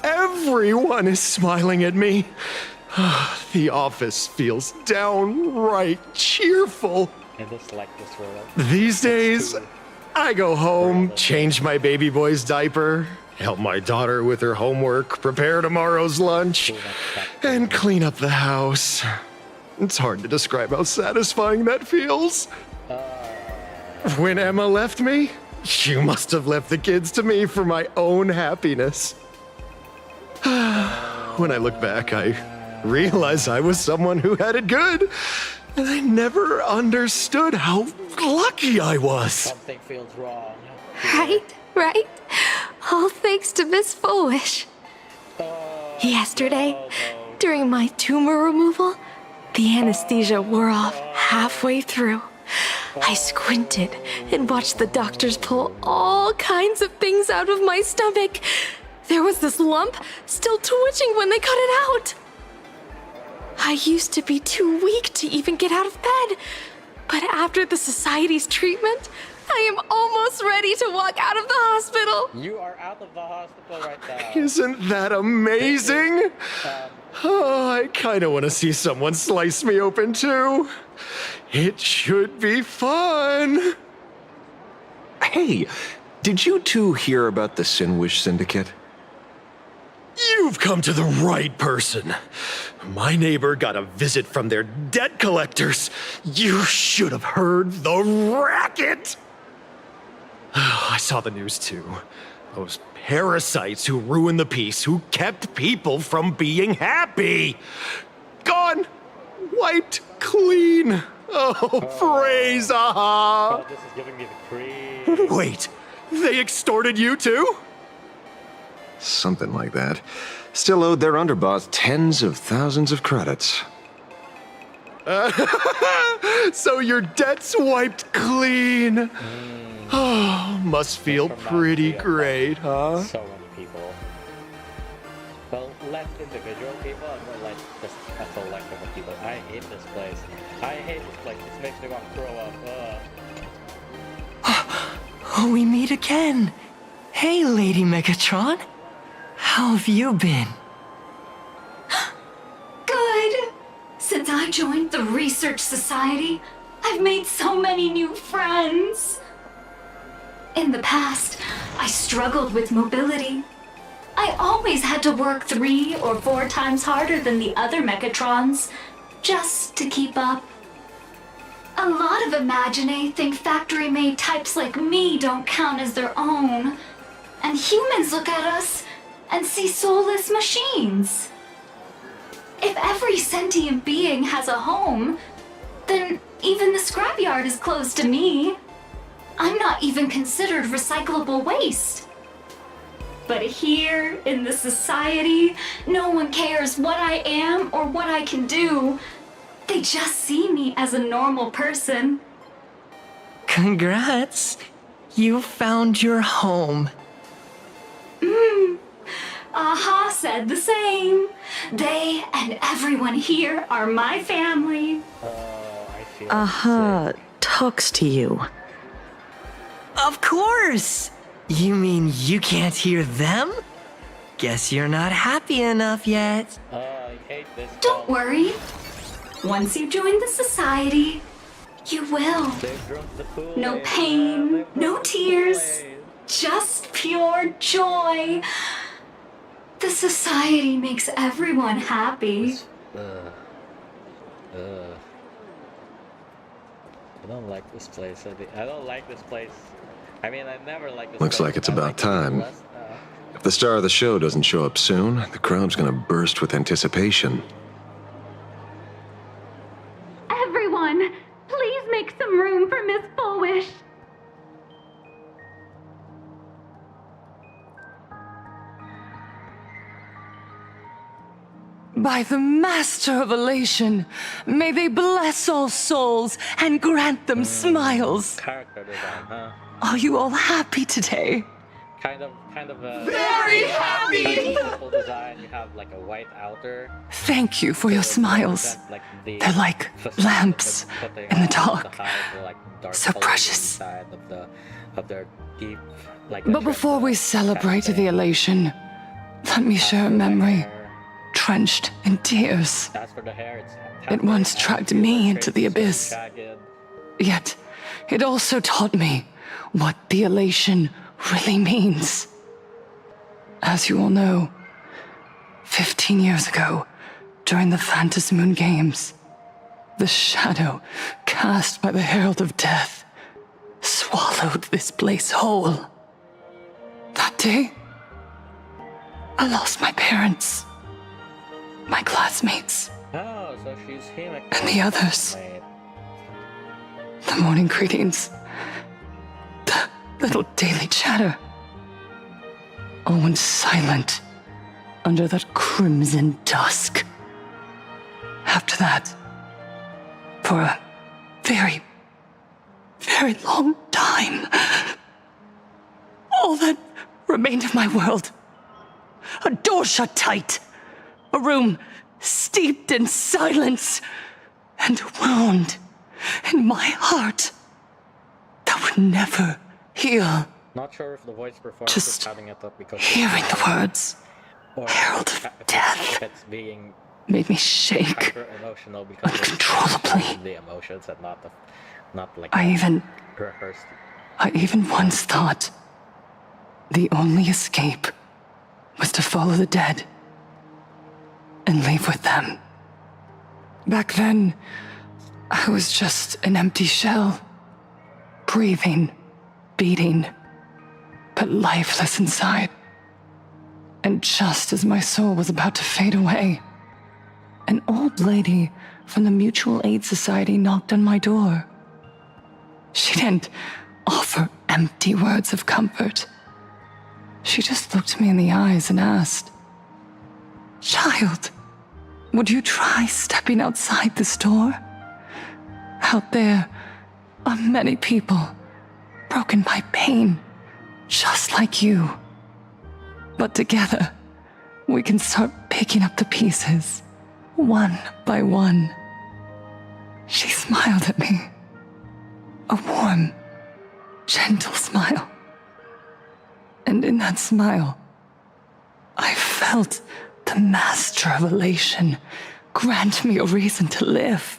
I: Everyone is smiling at me. The office feels downright cheerful.
A: I dislike this world.
I: These days, I go home, change my baby boy's diaper, help my daughter with her homework, prepare tomorrow's lunch, and clean up the house. It's hard to describe how satisfying that feels. When Emma left me, she must have left the kids to me for my own happiness. When I look back, I realize I was someone who had it good, and I never understood how lucky I was.
A: Something feels wrong.
F: Right? All thanks to Miss Foolish. Yesterday, during my tumor removal, the anesthesia wore off halfway through. I squinted and watched the doctors pull all kinds of things out of my stomach. There was this lump still twitching when they cut it out. I used to be too weak to even get out of bed, but after the society's treatment, I am almost ready to walk out of the hospital.
A: You are out of the hospital right now.
I: Isn't that amazing? Oh, I kind of want to see someone slice me open too. It should be fun.
G: Hey, did you two hear about the Sinwish Syndicate?
I: You've come to the right person. My neighbor got a visit from their debt collectors. You should have heard the racket. I saw the news too. Those parasites who ruined the peace, who kept people from being happy. Gone. Wiped clean. Oh, praise Aha.
A: Oh, this is giving me the creep.
I: Wait, they extorted you too?
G: Something like that. Still owed their underboss tens of thousands of credits.
I: So your debt's wiped clean. Oh, must feel pretty great, huh?
A: So many people. Well, less individual people and more like just a collective of people. I hate this place. I hate this place. This makes me want to throw up.
B: We meet again. Hey, Lady Megatron. How have you been?
F: Good. Since I joined the Research Society, I've made so many new friends. In the past, I struggled with mobility. I always had to work 3 or 4 times harder than the other Megatrons, just to keep up. A lot of Imagine think factory-made types like me don't count as their own. And humans look at us and see soulless machines. If every sentient being has a home, then even the scrapyard is closed to me. I'm not even considered recyclable waste. But here, in this society, no one cares what I am or what I can do. They just see me as a normal person.
J: Congrats! You found your home.
F: Aha said the same. They and everyone here are my family.
A: I feel
H: Aha talks to you.
J: Of course! You mean you can't hear them? Guess you're not happy enough yet.
A: I hate this.
F: Don't worry. Once you join the society, you will.
A: They've drunk the Kool-Aid.
F: No pain,
A: They've
F: no
A: drunk the
F: tears,
A: Kool-Aid.
F: just pure joy. The society makes everyone happy.
A: I don't like this place. I don't like this place. I mean, I never liked this
G: Looks
A: place.
G: like it's
A: I
G: about
A: like it
G: time.
A: less now.
G: If the star of the show doesn't show up soon, the crowd's gonna burst with anticipation.
C: Everyone, please make some room for Miss Fullwish.
K: By the Master of Elation, may they bless all souls and grant them smiles.
A: Character design, huh?
K: Are you all happy today?
A: Kind of a
K: Very happy!
A: simple design. You have like a white outer.
K: Thank you for your smiles.
A: Like the
K: They're like
A: facade
K: lamps
A: they're putting
K: in the
A: on
K: dark.
A: to hide the, like, dark
K: So
A: colors
K: precious.
A: inside of their deep, like.
K: But before we celebrate the elation, let me share a memory drenched in tears.
A: As for the hair,
K: It once dragged me into the abyss.
A: Jagged.
K: Yet, it also taught me what the elation really means. As you all know, 15 years ago, during the Phantasmoon Games, the shadow cast by the Herald of Death swallowed this place whole. That day, I lost my parents, my classmates,
A: Oh, so she's him.
K: and the others. The morning greetings, the little daily chatter, all went silent under that crimson dusk. After that, for a very, very long time, all that remained of my world, a door shut tight, a room steeped in silence, and a wound in my heart that would never heal.
A: Not sure if the voice performance
K: Just
A: is having it up because
K: hearing the words
A: or
K: Herald of Death
A: if it's being
K: made me shake
A: hyper emotional because it's
K: uncontrollably.
A: the emotions and not like
K: I even once thought the only escape was to follow the dead and leave with them. Back then, I was just an empty shell, breathing, beating, but lifeless inside. And just as my soul was about to fade away, an old lady from the Mutual Aid Society knocked on my door. She didn't offer empty words of comfort. She just looked me in the eyes and asked, "Child, would you try stepping outside this door? Out there are many people broken by pain, just like you. But together, we can start picking up the pieces, one by one." She smiled at me. A warm, gentle smile. And in that smile, I felt the Master of Elation grant me a reason to live.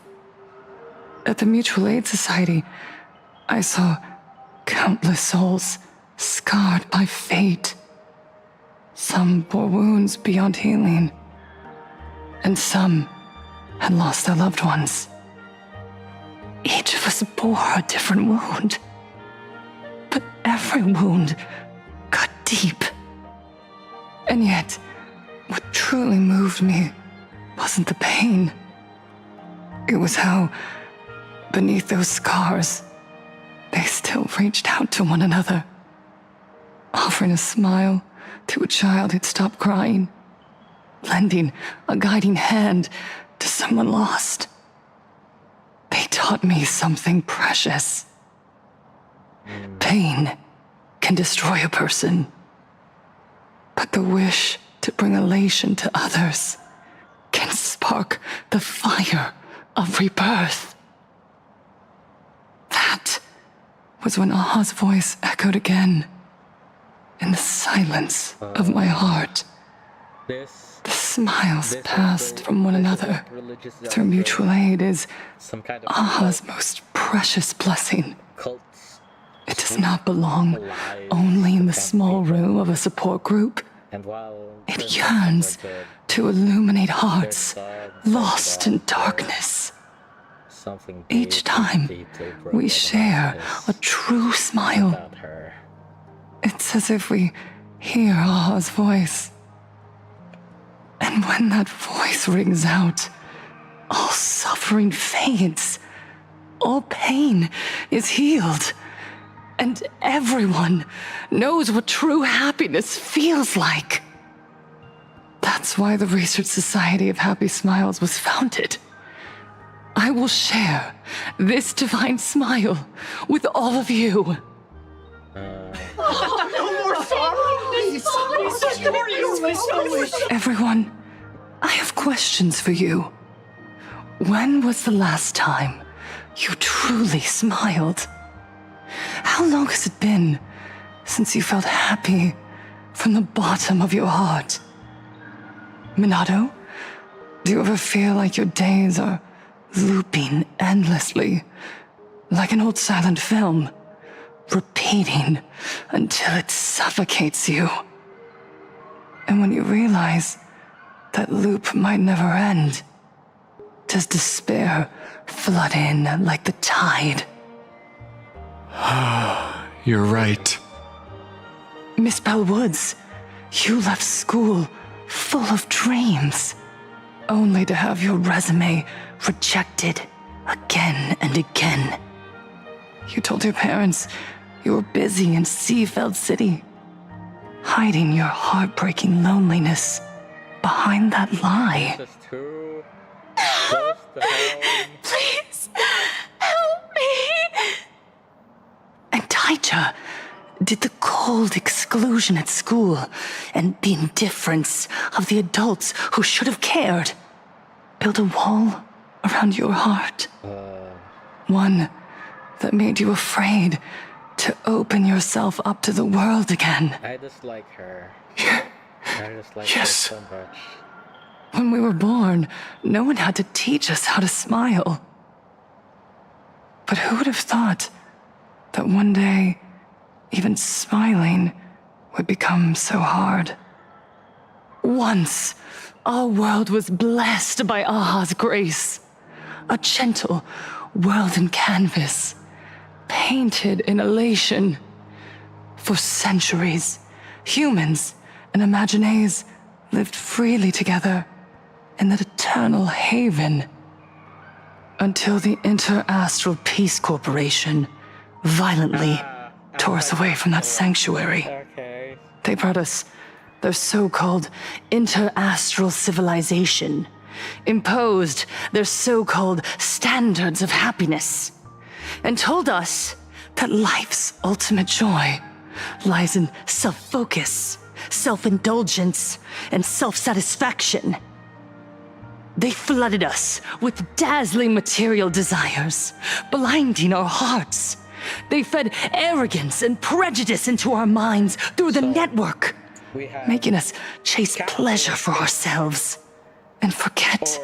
K: At the Mutual Aid Society, I saw countless souls scarred by fate. Some bore wounds beyond healing, and some had lost their loved ones. Each of us bore a different wound, but every wound cut deep. And yet, what truly moved me wasn't the pain. It was how, beneath those scars, they still reached out to one another, offering a smile to a child who'd stopped crying, lending a guiding hand to someone lost. They taught me something precious. Pain can destroy a person, but the wish to bring elation to others can spark the fire of rebirth. That was when Aha's voice echoed again in the silence of my heart.
A: This
K: The smiles
A: this
K: passed from one
A: this
K: another
A: religious
K: through mutual aid is
A: some kind of
K: Aha's most precious blessing.
A: cults.
K: It does not belong
A: Alive,
K: only in the
A: can't
K: small
A: be-
K: room of a support group.
A: And while
K: It
A: Christians
K: yearns
A: are good,
K: to illuminate
A: there's
K: hearts
A: something
K: lost in
A: about there,
K: darkness.
A: something
K: Each
A: deeply,
K: time
A: deeply broken
K: we share
A: about
K: a true smile.
A: about her.
K: It's as if we hear Aha's voice. And when that voice rings out, all suffering fades, all pain is healed, and everyone knows what true happiness feels like. That's why the Research Society of Happy Smiles was founded. I will share this divine smile with all of you. Everyone, I have questions for you. When was the last time you truly smiled? How long has it been since you felt happy from the bottom of your heart? Minato, do you ever feel like your days are looping endlessly, like an old silent film, repeating until it suffocates you? And when you realize that loop might never end, does despair flood in like the tide?
I: You're right.
K: Miss Bellwoods, you left school full of dreams, only to have your resume rejected again and again. You told your parents you were busy in Seafeld City, hiding your heartbreaking loneliness behind that lie.
A: This is too close to home.
F: Please, help me.
K: And Taija did the cold exclusion at school and the indifference of the adults who should have cared build a wall around your heart. One that made you afraid to open yourself up to the world again.
A: I dislike her. I dislike her
I: Yes.
A: so much.
K: When we were born, no one had to teach us how to smile. But who would have thought that one day, even smiling would become so hard? Once, our world was blessed by Aha's grace. A gentle world in canvas, painted in elation. For centuries, humans and Imaginaes lived freely together in that eternal haven. Until the Inter-Astral Peace Corporation violently tore us away from that sanctuary.
A: Okay.
K: They brought us their so-called inter-astral civilization, imposed their so-called standards of happiness, and told us that life's ultimate joy lies in self-focus, self-indulgence, and self-satisfaction. They flooded us with dazzling material desires, blinding our hearts. They fed arrogance and prejudice into our minds through the network,
A: We have
K: making us chase pleasure for ourselves and forget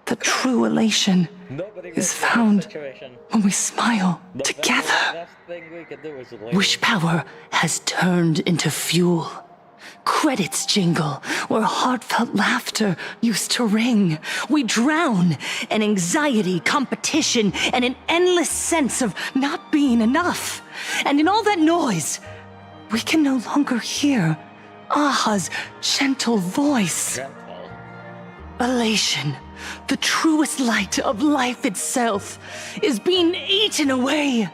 K: that true elation
A: nobody
K: is
A: gets in this
K: found
A: situation.
K: when we smile
A: The
K: together.
A: best thing we could do is leave.
K: Wish power has turned into fuel. Credits jingle where heartfelt laughter used to ring. We drown in anxiety, competition, and an endless sense of not being enough. And in all that noise, we can no longer hear
H: Aha's gentle voice.
A: Gentle.
H: Elation, the truest light of life itself, is being eaten away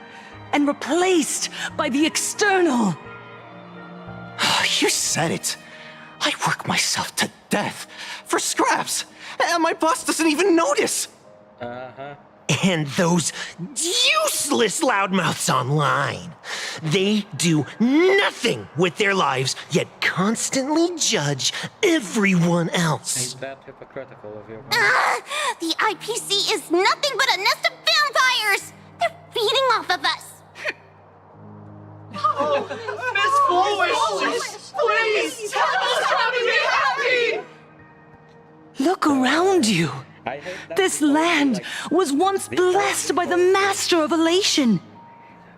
H: and replaced by the external.
I: You said it. I work myself to death for scraps, and my boss doesn't even notice.
A: Uh-huh.
I: And those useless loudmouths online. They do nothing with their lives, yet constantly judge everyone else.
A: Ain't that hypocritical of you?
C: The IPC is nothing but a nest of vampires! They're feeding off of us!
H: Look around you.
A: I hate that
H: This
A: people
H: land
A: like
H: was once blessed by the master of elation.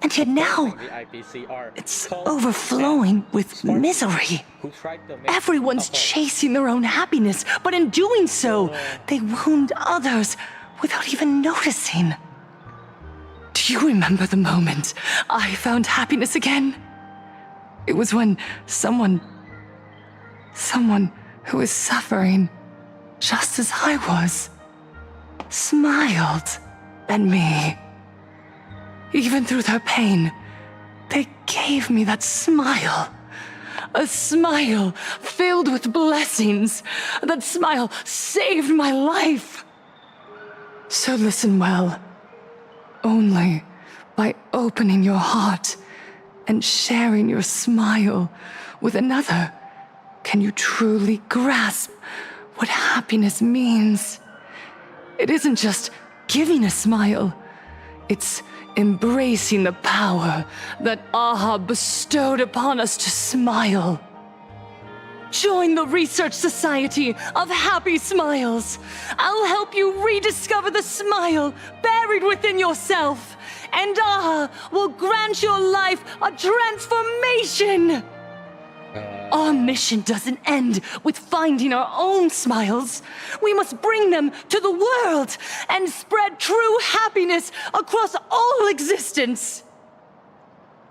H: And yet now,
A: the IPC are
H: it's
A: called
H: overflowing with misery.
A: who tried to make
H: Everyone's
A: a whole-
H: chasing their own happiness, but in doing so, they wound others without even noticing. Do you remember the moment I found happiness again? It was when someone who was suffering just as I was, smiled at me. Even through their pain, they gave me that smile. A smile filled with blessings. That smile saved my life. So listen well. Only by opening your heart and sharing your smile with another can you truly grasp what happiness means. It isn't just giving a smile, it's embracing the power that Aha bestowed upon us to smile. Join the Research Society of Happy Smiles. I'll help you rediscover the smile buried within yourself, and Aha will grant your life a transformation. Our mission doesn't end with finding our own smiles. We must bring them to the world and spread true happiness across all existence.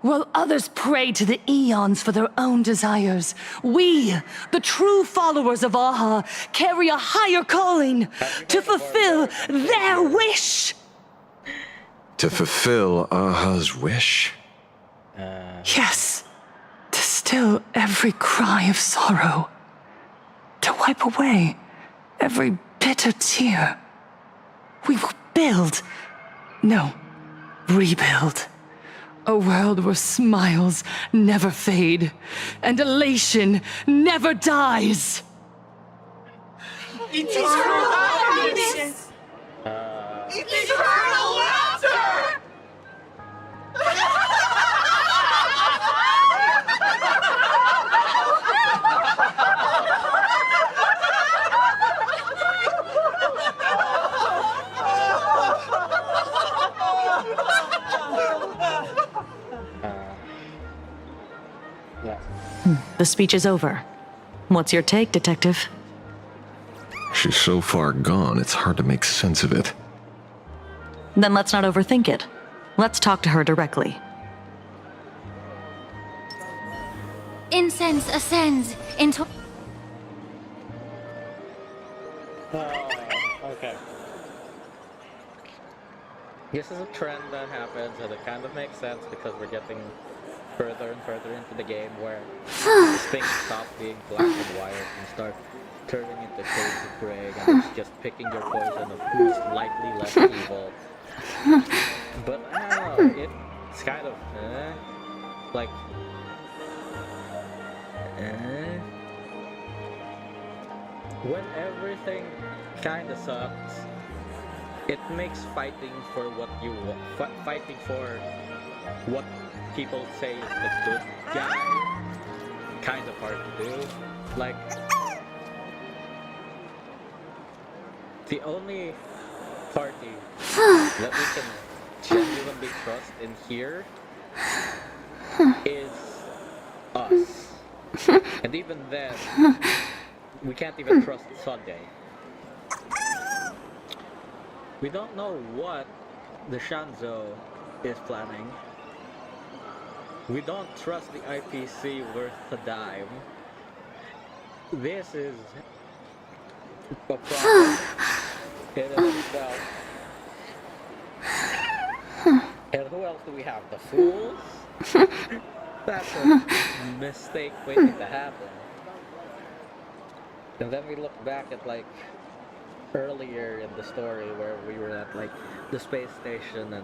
H: While others pray to the eons for their own desires, we, the true followers of Aha, carry a higher calling to fulfill their wish.
G: To fulfill Aha's wish?
H: Yes, to still every cry of sorrow, to wipe away every bitter tear. We will rebuild. A world where smiles never fade and elation never dies.
B: Eternal happiness! Eternal laughter!
H: The speech is over. What's your take, Detective?
G: She's so far gone, it's hard to make sense of it.
H: Then let's not overthink it. Let's talk to her directly.
C: Incense ascends into...
A: Okay. This is a trend that happens, and it kind of makes sense because we're getting further and further into the game where things stop being black and white and start turning into shades of gray, and it's just picking your poison of who's slightly less evil. But I don't know, it's kind of like when everything kind of sucks, it makes fighting for what you want, fighting for what people say is the good guy, kind of hard to do. Like, the only party that we can genuinely trust in here is us. And even then, we can't even trust Sunday. We don't know what the Shanzou is planning. We don't trust the IPC worth a dime. this is a problem in and of itself. And who else do we have? The fools? That's a mistake waiting to happen. And then we look back at like earlier in the story where we were at like the space station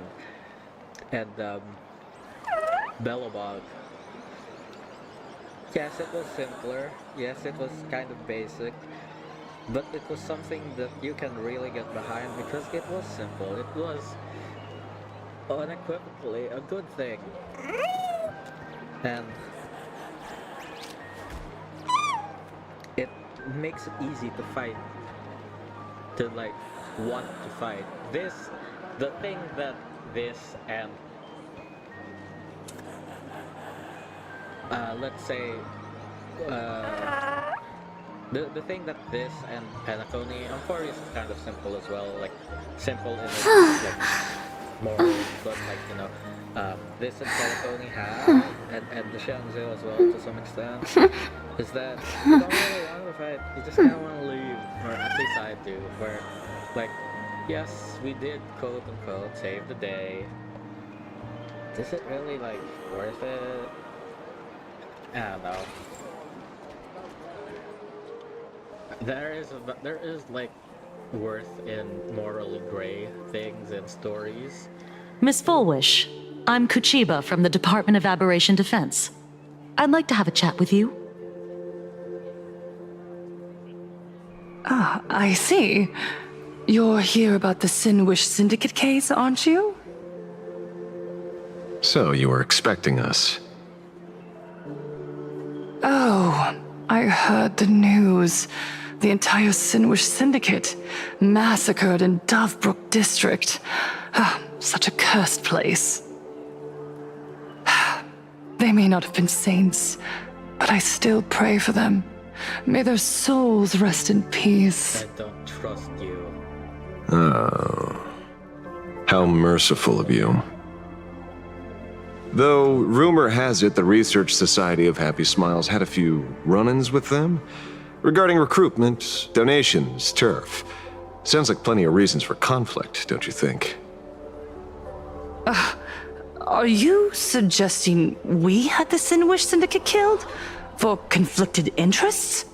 A: and Belobog. Yes, it was simpler. Yes, it was kind of basic. But it was something that you can really get behind because it was simple. It was unequivocally a good thing. And it makes it easy to fight. To like want to fight. The thing that this and let's say the thing that this and Penacony, Amphoreus is kind of simple as well, like simple in its like more, but like you know, this and Penacony have, and the Shanzhou as well to some extent, is that you don't really want to fight, you just kind of want to leave, or at least I do, where like, yes, we did quote unquote save the day. Is it really like worth it? I don't know. There is like worth in morally gray things and stories.
H: Miss Fullwish, I'm Kuchiba from the Department of Aberration Defense. I'd like to have a chat with you.
K: Ah, I see. You're here about the Sinwish Syndicate case, aren't you?
G: So you were expecting us.
K: Oh, I heard the news. The entire Sinwish Syndicate massacred in Dovebrook District. Ah, such a cursed place. They may not have been saints, but I still pray for them. May their souls rest in peace.
A: I don't trust you.
G: Oh. How merciful of you. Though, rumor has it the Research Society of Happy Smiles had a few run-ins with them regarding recruitment, donations, turf. Sounds like plenty of reasons for conflict, don't you think?
K: Are you suggesting we had the Sinwish Syndicate killed? For conflicted interests?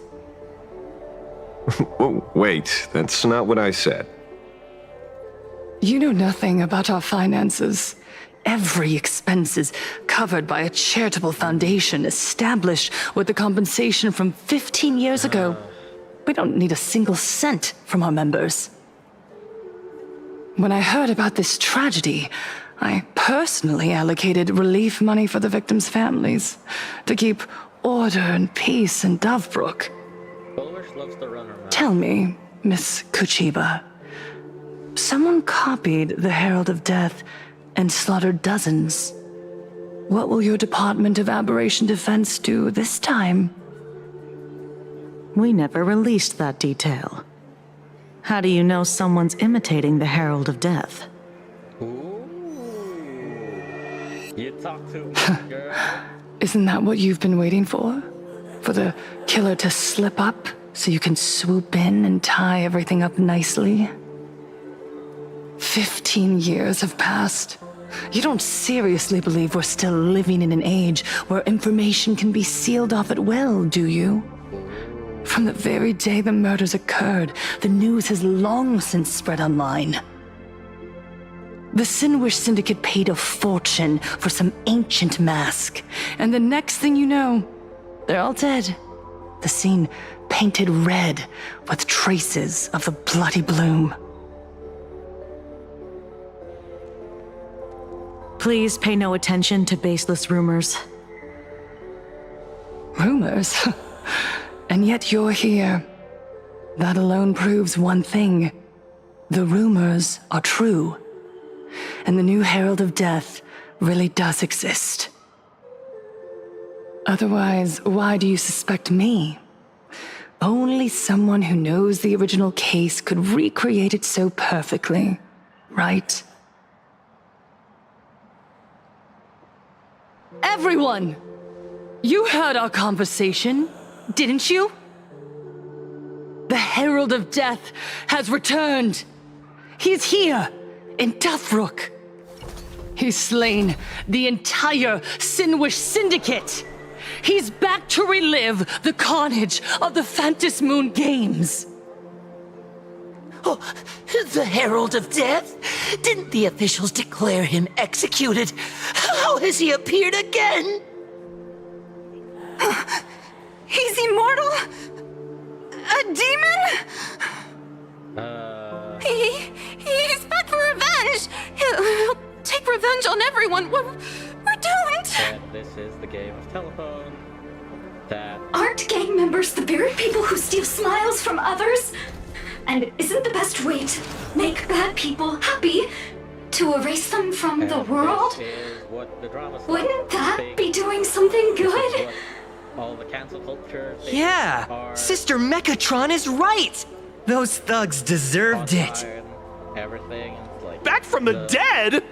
G: Wait, that's not what I said.
K: You know nothing about our finances. Every expense is covered by a charitable foundation established with the compensation from 15 years ago. We don't need a single cent from our members. When I heard about this tragedy, I personally allocated relief money for the victims' families to keep order and peace in Dovebrook.
A: Bulwish loves to run around.
K: Tell me, Miss Kuchiba, someone copied the Herald of Death and slaughtered dozens. What will your Department of Aberration Defense do this time?
H: We never released that detail. How do you know someone's imitating the Herald of Death?
A: Ooh. You talk too much, girl.
K: Isn't that what you've been waiting for? For the killer to slip up so you can swoop in and tie everything up nicely? 15 years have passed. You don't seriously believe we're still living in an age where information can be sealed off at will, do you? From the very day the murders occurred, the news has long since spread online. The Sinwish Syndicate paid a fortune for some ancient mask, and the next thing you know, they're all dead. The scene painted red with traces of the bloody bloom.
H: Please pay no attention to baseless rumors.
K: Rumors? And yet you're here. That alone proves one thing. The rumors are true. And the new Herald of Death really does exist. Otherwise, why do you suspect me? Only someone who knows the original case could recreate it so perfectly, right? Everyone! You heard our conversation, didn't you? The Herald of Death has returned. He's here, in Dufrook. He's slain the entire Sinwish Syndicate. He's back to relive the carnage of the Phantom Moon Games.
J: Oh, the Herald of Death? Didn't the officials declare him executed? How has he appeared again?
F: He's immortal? A demon? He's back for revenge. He'll take revenge on everyone. We're doomed.
A: And this is the game of telephone. That
C: Aren't gang members the very people who steal smiles from others? And isn't the best way to make bad people happy to erase them from the world?
A: This is what the drama
C: Wouldn't that
A: thing-
C: be doing something
A: this is
C: good?
A: what all the cancel culture things
J: Yeah,
A: are
J: Sister Mechatron is right. Those thugs deserved it.
A: online, everything. It's like
I: Back from the dead?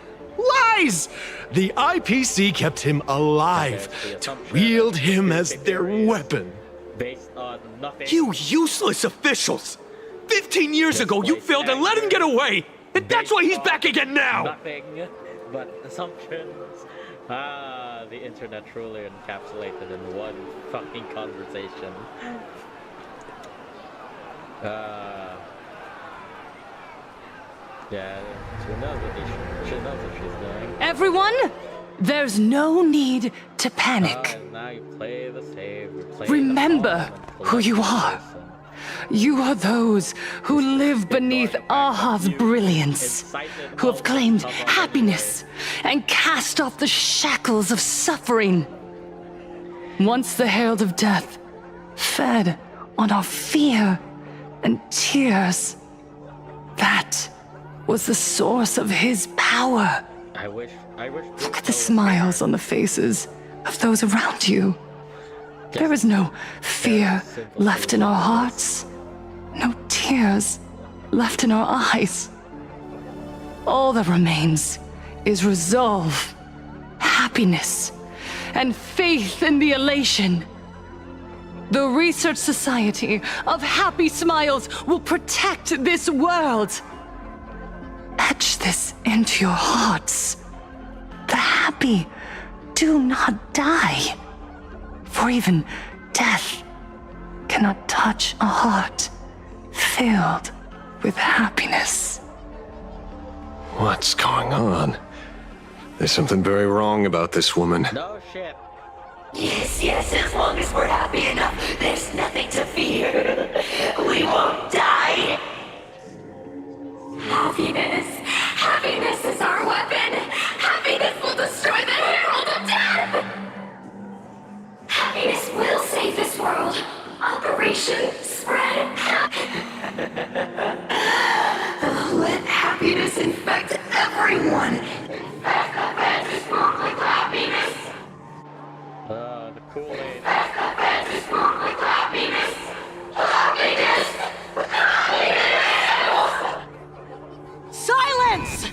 I: Lies! The IPC kept him alive to wield him as their weapon.
A: based on nothing.
I: You useless officials! 15 years ago, you failed and let him get away! And that's why he's back again now!
A: Nothing but assumptions. The internet truly encapsulated in one fucking conversation. Yeah, she knows what she's doing.
K: Everyone, there's no need to panic.
A: And now you play the save. You play
K: Remember who you are. You are those who live beneath Aha's brilliance, who have claimed happiness and cast off the shackles of suffering. Once the Herald of Death fed on our fear and tears, that was the source of his power.
A: I wish.
K: Look at the smiles on the faces of those around you. There is no fear left in our hearts, no tears left in our eyes. All that remains is resolve, happiness, and faith in the elation. The Research Society of Happy Smiles will protect this world. Etch this into your hearts. The happy do not die. For even death cannot touch a heart filled with happiness.
G: What's going on? There's something very wrong about this woman.
A: No shit.
J: Yes, as long as we're happy enough, there's nothing to fear. We won't die.
C: Happiness is our weapon. Happiness will destroy the Herald of Death. Happiness will save this world. Operation Spread Let happiness infect everyone. Infect the Phantasmoon with happiness.
A: The Kool-Aid.
C: Infect the Phantasmoon with happiness. Happiness.
K: Silence!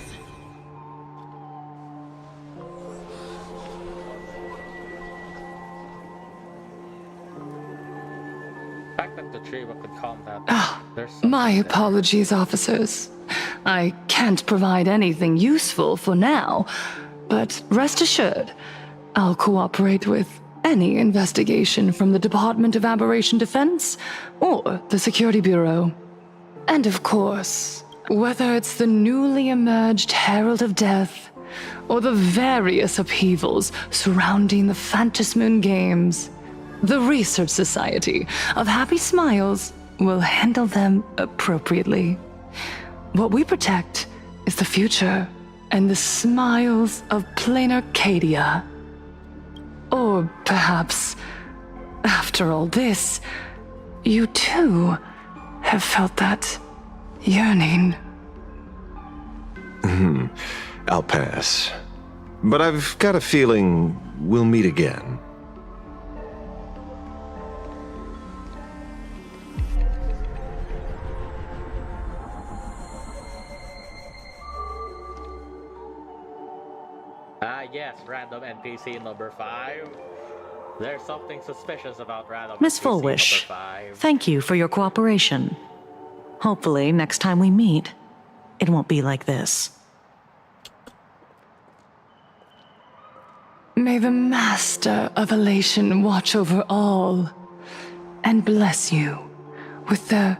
A: The fact that the Chiba could calm that. There's
K: My
A: something there.
K: apologies, officers. I can't provide anything useful for now, but rest assured, I'll cooperate with any investigation from the Department of Aberration Defense or the Security Bureau. And of course, whether it's the newly emerged Herald of Death or the various upheavals surrounding the Phantasmoon Games, the Research Society of Happy Smiles will handle them appropriately. What we protect is the future and the smiles of plain Arcadia. Or perhaps, after all this, you too have felt that yearning.
G: I'll pass. But I've got a feeling we'll meet again.
A: Yes, random NPC number 5. There's something suspicious about Random
H: Miss
A: NPC
H: Fullwish,
A: number 5.
H: thank you for your cooperation. Hopefully, next time we meet, it won't be like this.
K: May the Master of Elation watch over all and bless you with the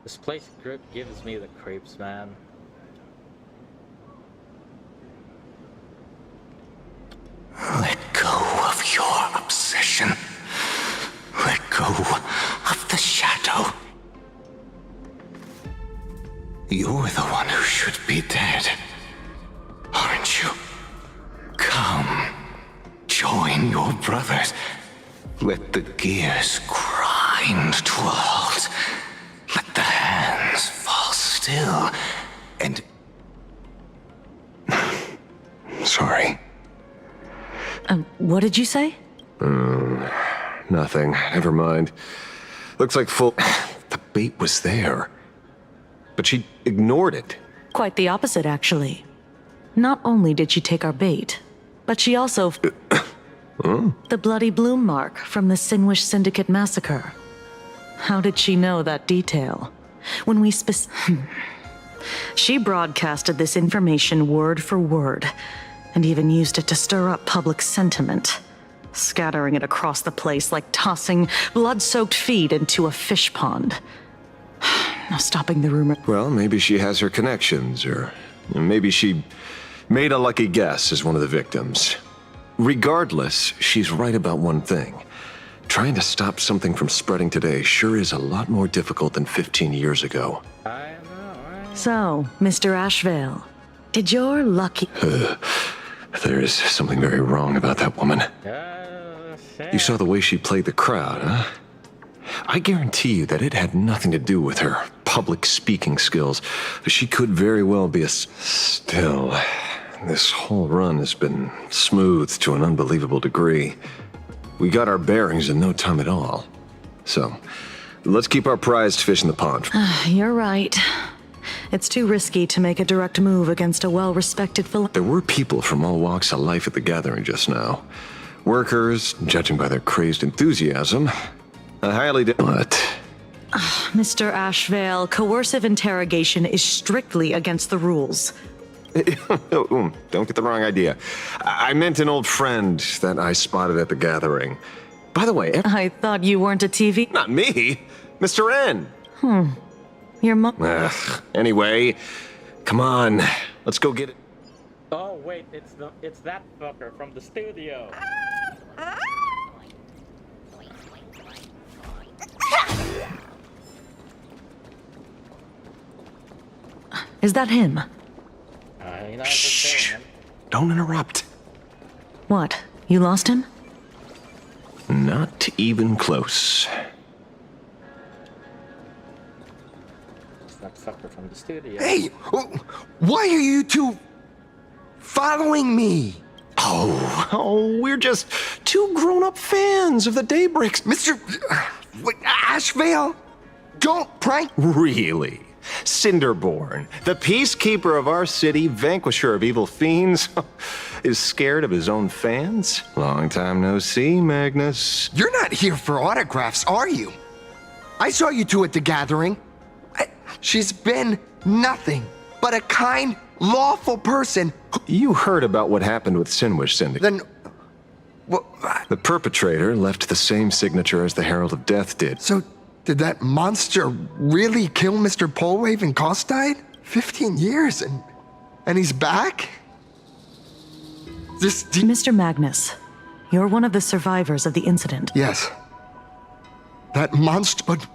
A: This place gives me the creeps, man.
J: Let go of your obsession. Let go of the shadow. You're the one who should be dead, aren't you? Come, join your brothers. Let the gears grind to a halt. Let the hands fall still, and...
G: Sorry.
H: What did you say?
G: Nothing. Never mind. Looks like the bait was there. But she ignored it.
H: Quite the opposite, actually. Not only did she take our bait, but she also... The bloody bloom mark from the Sinwish Syndicate massacre. How did she know that detail? When we She broadcasted this information word for word, and even used it to stir up public sentiment, scattering it across the place like tossing blood-soaked feed into a fish pond. No stopping the rumor.
G: Well, maybe she has her connections, or maybe she made a lucky guess as one of the victims. Regardless, she's right about one thing. Trying to stop something from spreading today sure is a lot more difficult than 15 years ago.
A: I know, right?
H: So, Mr. Ashvale, did your lucky...
G: There is something very wrong about that woman. You saw the way she played the crowd, huh? I guarantee you that it had nothing to do with her public speaking skills. She could very well be a... Still, this whole run has been smoothed to an unbelievable degree. We got our bearings in no time at all. So, let's keep our prized fish in the pond.
H: You're right. It's too risky to make a direct move against a well-respected
G: There were people from all walks of life at the gathering just now. Workers, judging by their crazed enthusiasm. I highly But...
H: Mr. Ashvale, coercive interrogation is strictly against the rules.
G: Don't get the wrong idea. I meant an old friend that I spotted at the gathering. By the way...
H: I thought you weren't a TV...
G: Not me! Mr. N!
H: Your mom...
G: Anyway, come on. Let's go get it.
A: Oh wait, it's that fucker from the studio.
H: Is that him?
G: Shh! Don't interrupt.
H: What? You lost him?
G: Not even close.
A: It's that fucker from the studio.
L: Hey! Why are you two following me?
G: Oh, we're just two grown-up fans of the Daybreaks.
L: Mr. Ashvale? Don't prank...
G: Really? Cinderborn, the peacekeeper of our city, vanquisher of evil fiends, is scared of his own fans? Long time no see, Magnus.
L: You're not here for autographs, are you? I saw you two at the gathering. She's been nothing but a kind, lawful person.
G: You heard about what happened with Sinwish Syndicate.
L: Then...
G: The perpetrator left the same signature as the Herald of Death did.
L: So... did that monster really kill Mr. Polwave and Costide? 15 years and he's back?
H: Mr. Magnus, you're one of the survivors of the incident.
L: Yes. That monster, but...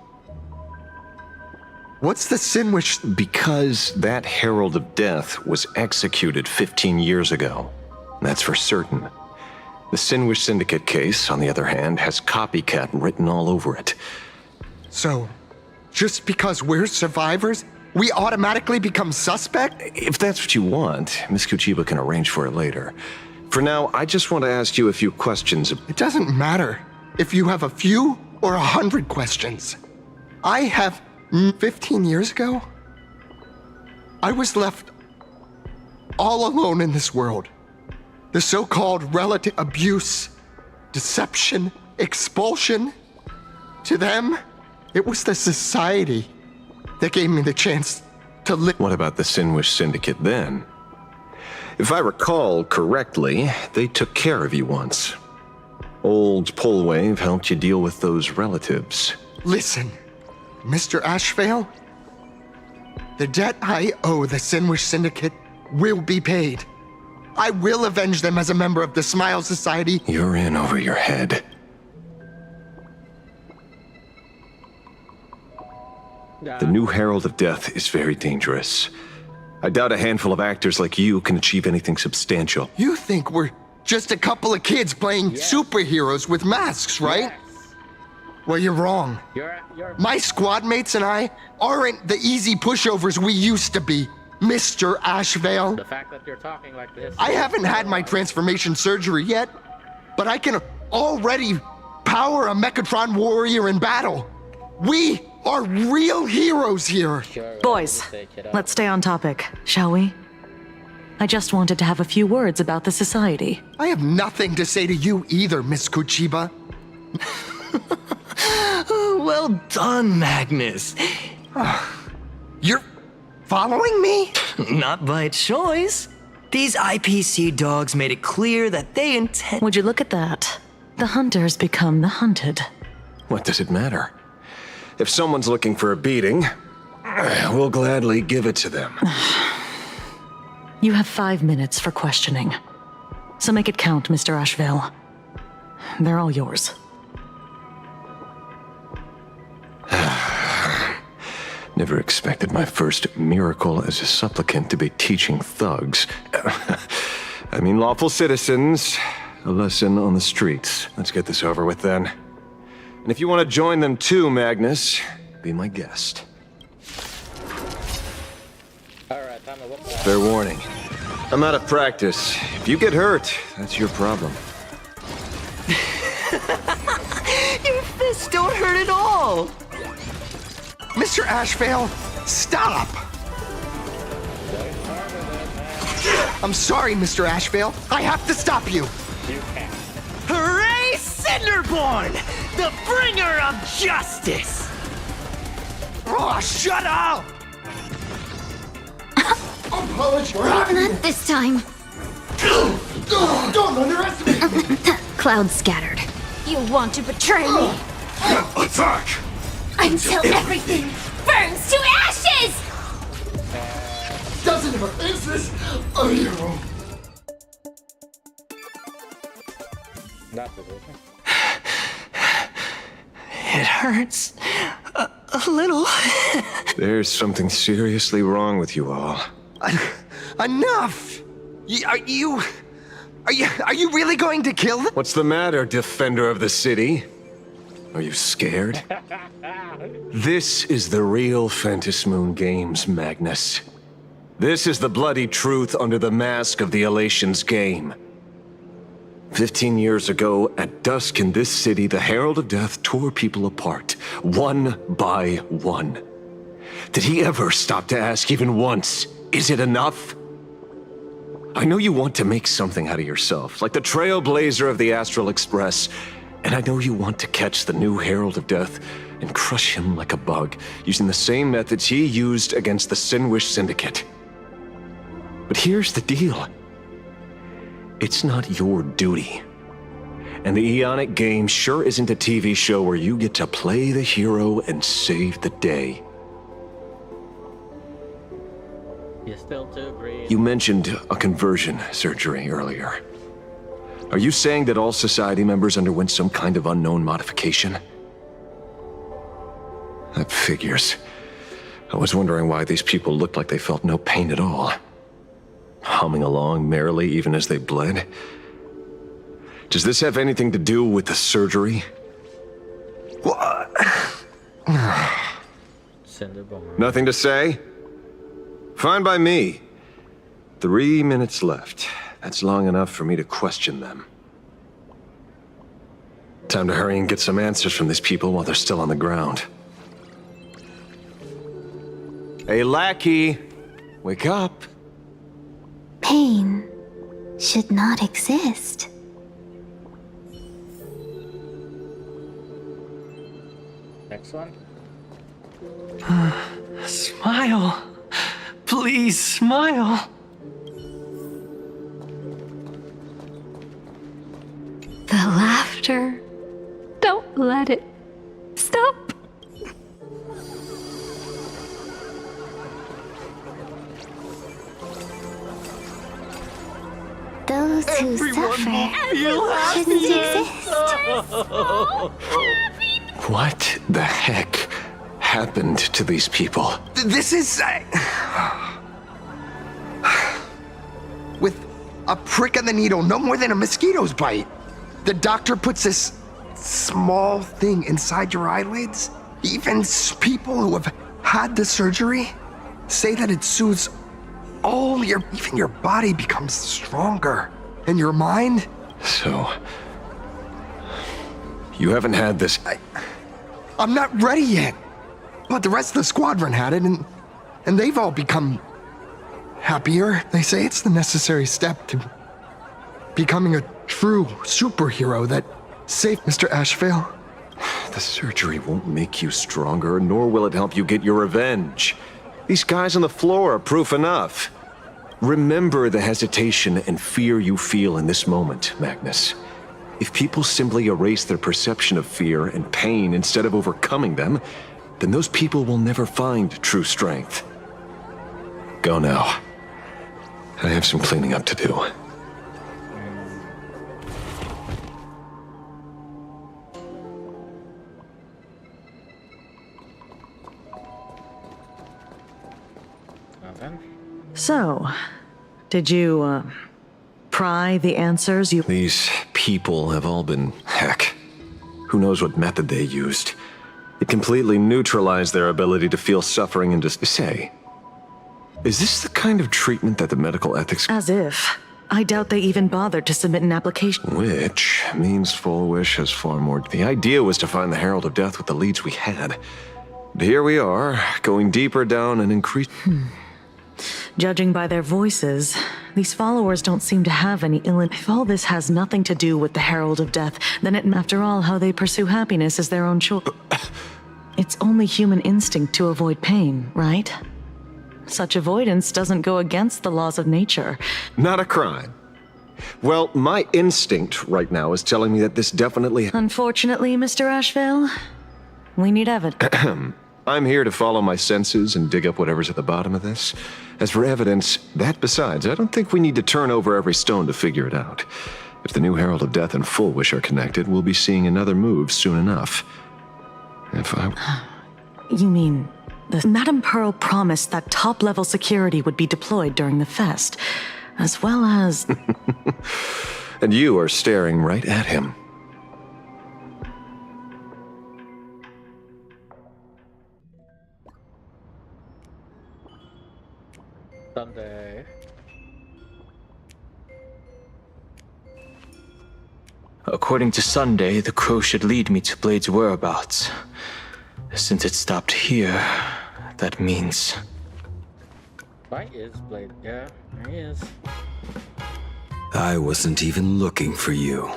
L: what's the Sinwish...
G: Because that Herald of Death was executed 15 years ago. That's for certain. The Sinwish Syndicate case, on the other hand, has copycat written all over it.
L: So, just because we're survivors, we automatically become suspect?
G: If that's what you want, Miss Kuchiba can arrange for it later. For now, I just want to ask you a few questions.
L: It doesn't matter if you have a few or 100 questions. I have 15 years ago, I was left all alone in this world. the so-called relative abuse, deception, expulsion. To them, it was the society that gave me the chance to live.
G: What about the Sinwish Syndicate then? If I recall correctly, they took care of you once. Old Polwave helped you deal with those relatives.
L: Listen, Mr. Ashvale, the debt I owe the Sinwish Syndicate will be paid. I will avenge them as a member of the Smile Society.
G: You're in over your head. The new Herald of Death is very dangerous. I doubt a handful of actors like you can achieve anything substantial.
L: You think we're just a couple of kids playing superheroes with masks, right?
A: Yes.
L: Well, you're wrong.
A: You're
L: My squad mates and I aren't the easy pushovers we used to be, Mr. Ashvale.
A: the fact that you're talking like this.
L: I haven't had my transformation surgery yet, but I can already power a Mechatron warrior in battle. We are real heroes here.
A: Sure,
H: Boys,
A: take it up.
H: let's stay on topic, shall we? I just wanted to have a few words about the society.
L: I have nothing to say to you either, Miss Kuchiba.
I: Well done, Magnus.
L: You're following me?
M: Not by choice. These IPC dogs made it clear that they intend.
H: Would you look at that? The hunters become the hunted.
G: What does it matter? If someone's looking for a beating, we'll gladly give it to them.
H: You have 5 minutes for questioning. So make it count, Mr. Ashvale. They're all yours.
G: Never expected my first miracle as a supplicant to be teaching thugs. I mean lawful citizens, a lesson on the streets. Let's get this over with then. And if you want to join them too, Magnus, be my guest.
A: Alright, time to whoop that.
G: Fair warning. I'm out of practice. If you get hurt, that's your problem.
M: Your fists don't hurt at all.
L: Mr. Ashvale, stop! I'm sorry, Mr. Ashvale. I have to stop you.
A: You can't.
M: Hooray, Cinderborn, the bringer of justice.
L: Oh, shut up! Apologize.
C: Not this time.
L: Don't underestimate me.
C: Cloud scattered. You want to betray me
G: Attack!
C: until everything burns to ashes!
L: Doesn't have a business. Oh, you.
A: Not position.
M: It hurts a little.
G: There's something seriously wrong with you all.
L: Enough! Are you really going to kill them?
G: What's the matter, defender of the city? Are you scared? This is the real Phantasmoon Games, Magnus. This is the bloody truth under the mask of the Elations game. 15 years ago, at dusk in this city, the Herald of Death tore people apart, one by one. Did he ever stop to ask even once, is it enough? I know you want to make something out of yourself, like the trailblazer of the Astral Express, and I know you want to catch the new Herald of Death and crush him like a bug, using the same methods he used against the Sinwish Syndicate. But here's the deal. It's not your duty. And the Eonic game sure isn't a TV show where you get to play the hero and save the day.
A: You still too green.
G: You mentioned a conversion surgery earlier. Are you saying that all society members underwent some kind of unknown modification? That figures. I was wondering why these people looked like they felt no pain at all. Humming along merrily even as they bled. Does this have anything to do with the surgery?
L: What?
A: Cinderborn.
G: Nothing to say? Fine by me. 3 minutes left. That's long enough for me to question them. Time to hurry and get some answers from these people while they're still on the ground. Hey, lackey! Wake up!
C: Pain. should not exist.
A: Next one.
I: Smile. Please smile.
F: The laughter. Don't let it stop.
C: Those who suffer shouldn't exist.
G: What the heck happened to these people?
L: This is. With a prick of the needle, no more than a mosquito's bite. The doctor puts this small thing inside your eyelids. Even people who have had the surgery say that it soothes even your body becomes stronger. And your mind?
G: So, you haven't had this.
L: I'm not ready yet. But the rest of the squadron had it, and they've all become happier. They say it's the necessary step to becoming a true superhero that saved Mr. Ashvale.
G: The surgery won't make you stronger, nor will it help you get your revenge. These guys on the floor are proof enough. Remember the hesitation and fear you feel in this moment, Magnus. If people simply erase their perception of fear and pain instead of overcoming them, then those people will never find true strength. Go now. I have some cleaning up to do.
H: So, did you, pry the answers you...
G: These people have all been... heck. Who knows what method they used. It completely neutralized their ability to feel suffering and to say... Is this the kind of treatment that the medical ethics...
H: As if. I doubt they even bothered to submit an application.
G: Which means Full Wish has far more... The idea was to find the Herald of Death with the leads we had. But here we are, going deeper down and increase...
H: Judging by their voices, these followers don't seem to have any ill... If all this has nothing to do with the Herald of Death, then after all, how they pursue happiness is their own choice. It's only human instinct to avoid pain, right? Such avoidance doesn't go against the laws of nature.
G: Not a crime. Well, my instinct right now is telling me that this definitely...
H: Unfortunately, Mr. Ashvale, we need evidence.
G: I'm here to follow my senses and dig up whatever's at the bottom of this. As for evidence, besides, I don't think we need to turn over every stone to figure it out. If the new Herald of Death and Full Wish are connected, we'll be seeing another move soon enough. If I...
H: You mean... Madame Pearl promised that top-level security would be deployed during the fest, as well as...
G: And you are staring right at him.
A: Sunday.
N: According to Sunday, the crow should lead me to Blade's whereabouts. Since it stopped here, that means...
A: Why is Blade? Yeah, there he is.
J: I wasn't even looking for you.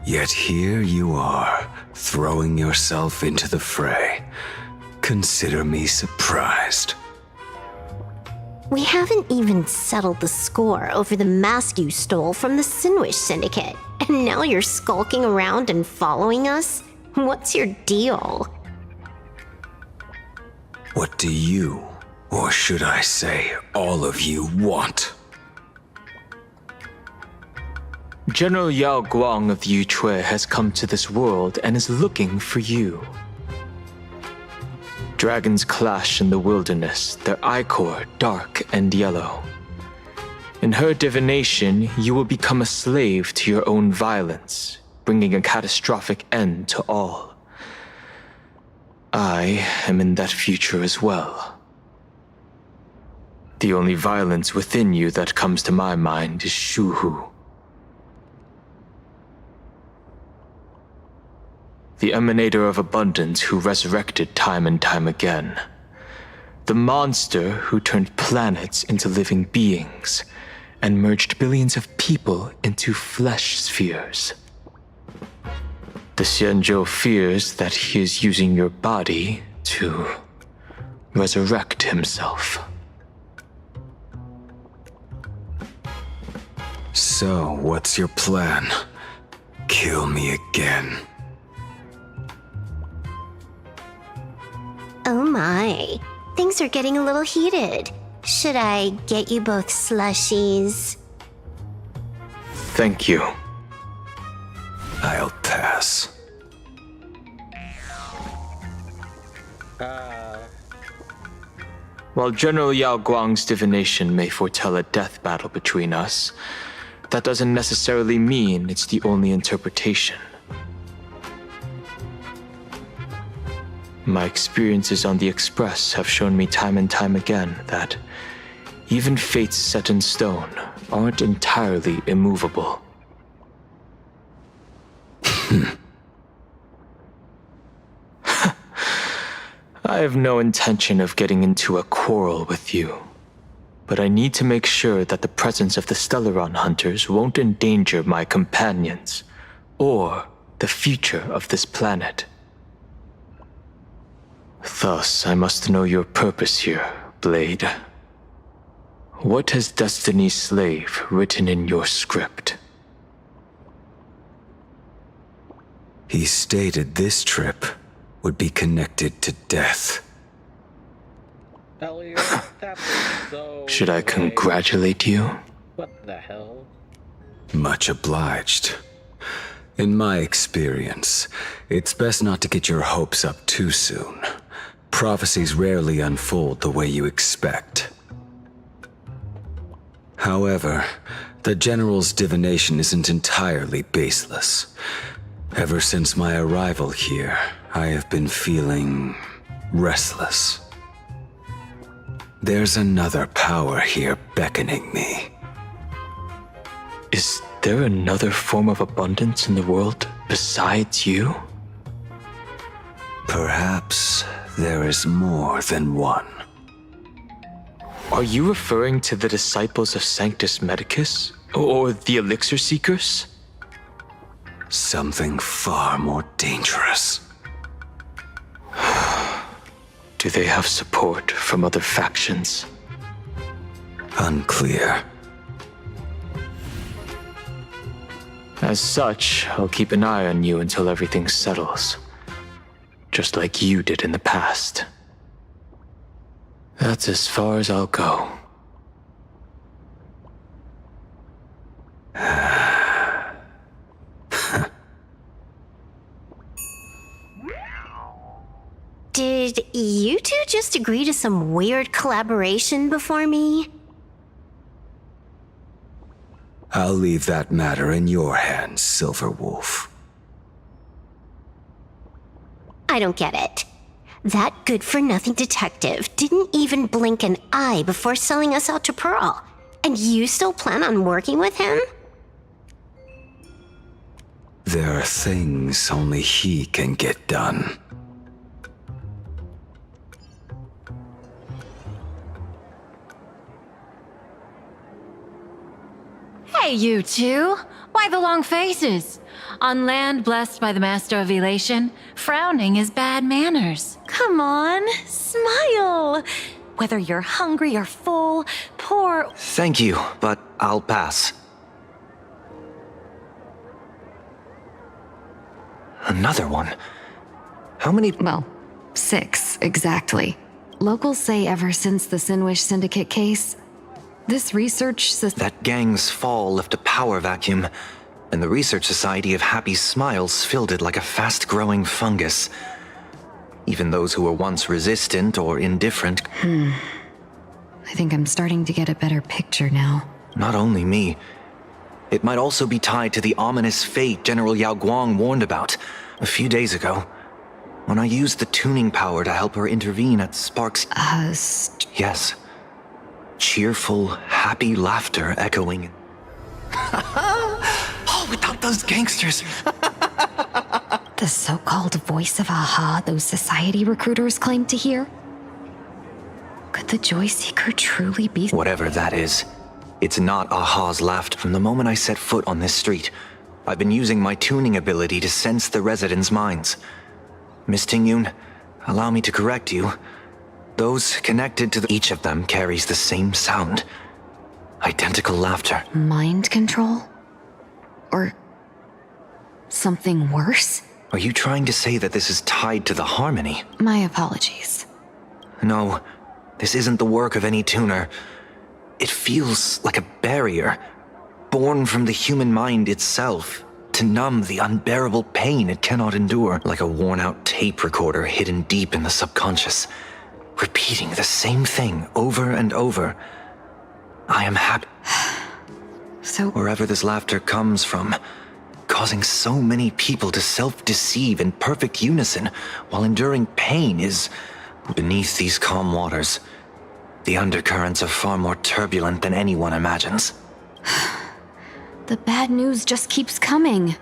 J: Yet here you are, throwing yourself into the fray. Consider me surprised.
C: We haven't even settled the score over the mask you stole from the Sinwish Syndicate. And now you're skulking around and following us? What's your deal?
J: What do you, or should I say, all of you, want?
N: General Yao Guang of Yu Chui has come to this world and is looking for you. Dragons clash in the wilderness, their ichor dark and yellow. In her divination, you will become a slave to your own violence, bringing a catastrophic end to all. I am in that future as well. The only violence within you that comes to my mind is Shuhu. The emanator of abundance who resurrected time and time again. The monster who turned planets into living beings, and merged billions of people into flesh spheres. The Xianzhou fears that he is using your body to resurrect himself.
J: So, what's your plan? Kill me again.
C: Oh my. Things are getting a little heated. Should I get you both slushies?
N: Thank you.
J: I'll pass.
N: While General Yao Guang's divination may foretell a death battle between us, that doesn't necessarily mean it's the only interpretation. My experiences on the Express have shown me time and time again that even fates set in stone aren't entirely immovable. I have no intention of getting into a quarrel with you, but I need to make sure that the presence of the Stellaron hunters won't endanger my companions or the future of this planet. Thus, I must know your purpose here, Blade. What has Destiny's Slave written in your script?
J: He stated this trip would be connected to death.
A: Elliot, that's so
N: Should I congratulate you?
A: What the hell?
J: Much obliged. In my experience, it's best not to get your hopes up too soon. Prophecies rarely unfold the way you expect. However, the General's divination isn't entirely baseless. Ever since my arrival here, I have been feeling restless. There's another power here beckoning me.
N: Is there another form of abundance in the world besides you?
J: Perhaps there is more than one.
N: Are you referring to the disciples of Sanctus Medicus? Or the Elixir Seekers?
J: Something far more dangerous.
N: Do they have support from other factions?
J: Unclear.
N: As such, I'll keep an eye on you until everything settles. Just like you did in the past. That's as far as I'll go.
C: Did you two just agree to some weird collaboration before me?
J: I'll leave that matter in your hands, Silverwolf.
C: I don't get it. That good-for-nothing detective didn't even blink an eye before selling us out to Pearl. And you still plan on working with him?
J: There are things only he can get done.
O: Hey, you two! Why the long faces? On land blessed by the Master of Elation, frowning is bad manners.
F: Come on, smile. Whether you're hungry or full, poor.
M: Thank you, but I'll pass. Another one? How many?
P: Well, 6, exactly. Locals say ever since the Sinwish Syndicate case, this research system.
M: That gang's fall left a power vacuum, and the Research Society of Happy Smiles filled it like a fast-growing fungus. Even those who were once resistant or indifferent.
P: I think I'm starting to get a better picture now.
M: Not only me. It might also be tied to the ominous fate General Yao Guang warned about a few days ago, when I used the tuning power to help her intervene at Spark's. Yes. Cheerful, happy laughter echoing. Oh, without those gangsters.
P: The so-called voice of Aha those society recruiters claim to hear? Could the Joy Seeker truly be?
M: Whatever that is, It's not Aha's laughter. From the moment I set foot on this street, I've been using my tuning ability to sense the residents' minds. Miss Tingyun, allow me to correct you. Those connected to each of them carries the same sound. Identical laughter.
P: Mind control? Or something worse?
M: Are you trying to say that this is tied to the harmony?
P: My apologies.
M: No, this isn't the work of any tuner. It feels like a barrier, born from the human mind itself, to numb the unbearable pain it cannot endure, like a worn-out tape recorder hidden deep in the subconscious, repeating the same thing over and over. I am happy.
P: So
M: wherever this laughter comes from, causing so many people to self-deceive in perfect unison while enduring pain is beneath these calm waters. The undercurrents are far more turbulent than anyone imagines.
P: the bad news just keeps coming.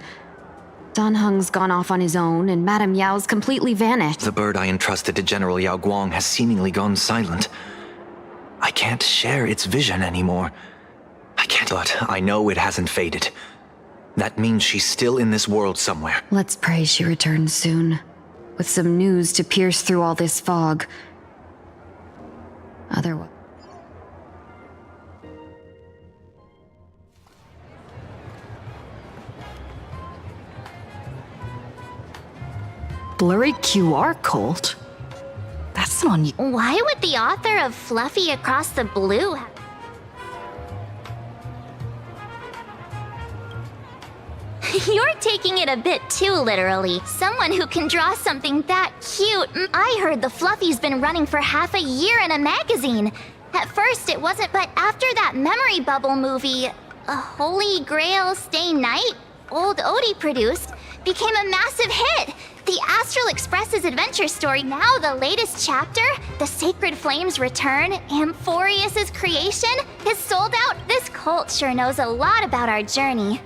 P: Dan Heng's gone off on his own, and Madame Yao's completely vanished.
M: The bird I entrusted to General Yao Guang has seemingly gone silent. I can't share its vision anymore. I can't, but I know it hasn't faded. That means she's still in this world somewhere.
P: Let's pray she returns soon, with some news to pierce through all this fog. Otherwise...
H: Blurry QR code? That's on you.
C: Why would the author of Fluffy Across the Blue have... You're taking it a bit too literally. Someone who can draw something that cute. I heard the Fluffy's been running for half a year in a magazine. At first it wasn't, but after that Memory Bubble movie, A Holy Grail Stay Night, Old Odie produced, became a massive hit. The Astral Express's adventure story, now the latest chapter, The Sacred Flames Return, Amphorius's creation, is sold out. This cult sure knows a lot about our journey.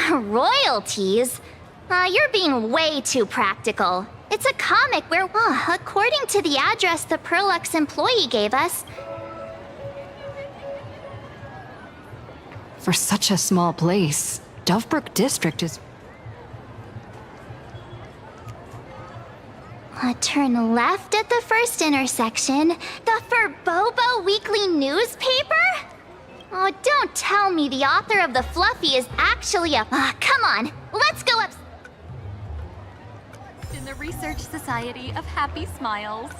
C: Royalties? You're being way too practical. It's a comic where, according to the address the Perlux employee gave us...
P: For such a small place, Dovebrook District is...
C: Turn left at the first intersection. The Furbobo Weekly newspaper? Oh, don't tell me the author of the Fluffy is actually a... come on, let's go up...
Q: In the Research Society of Happy Smiles.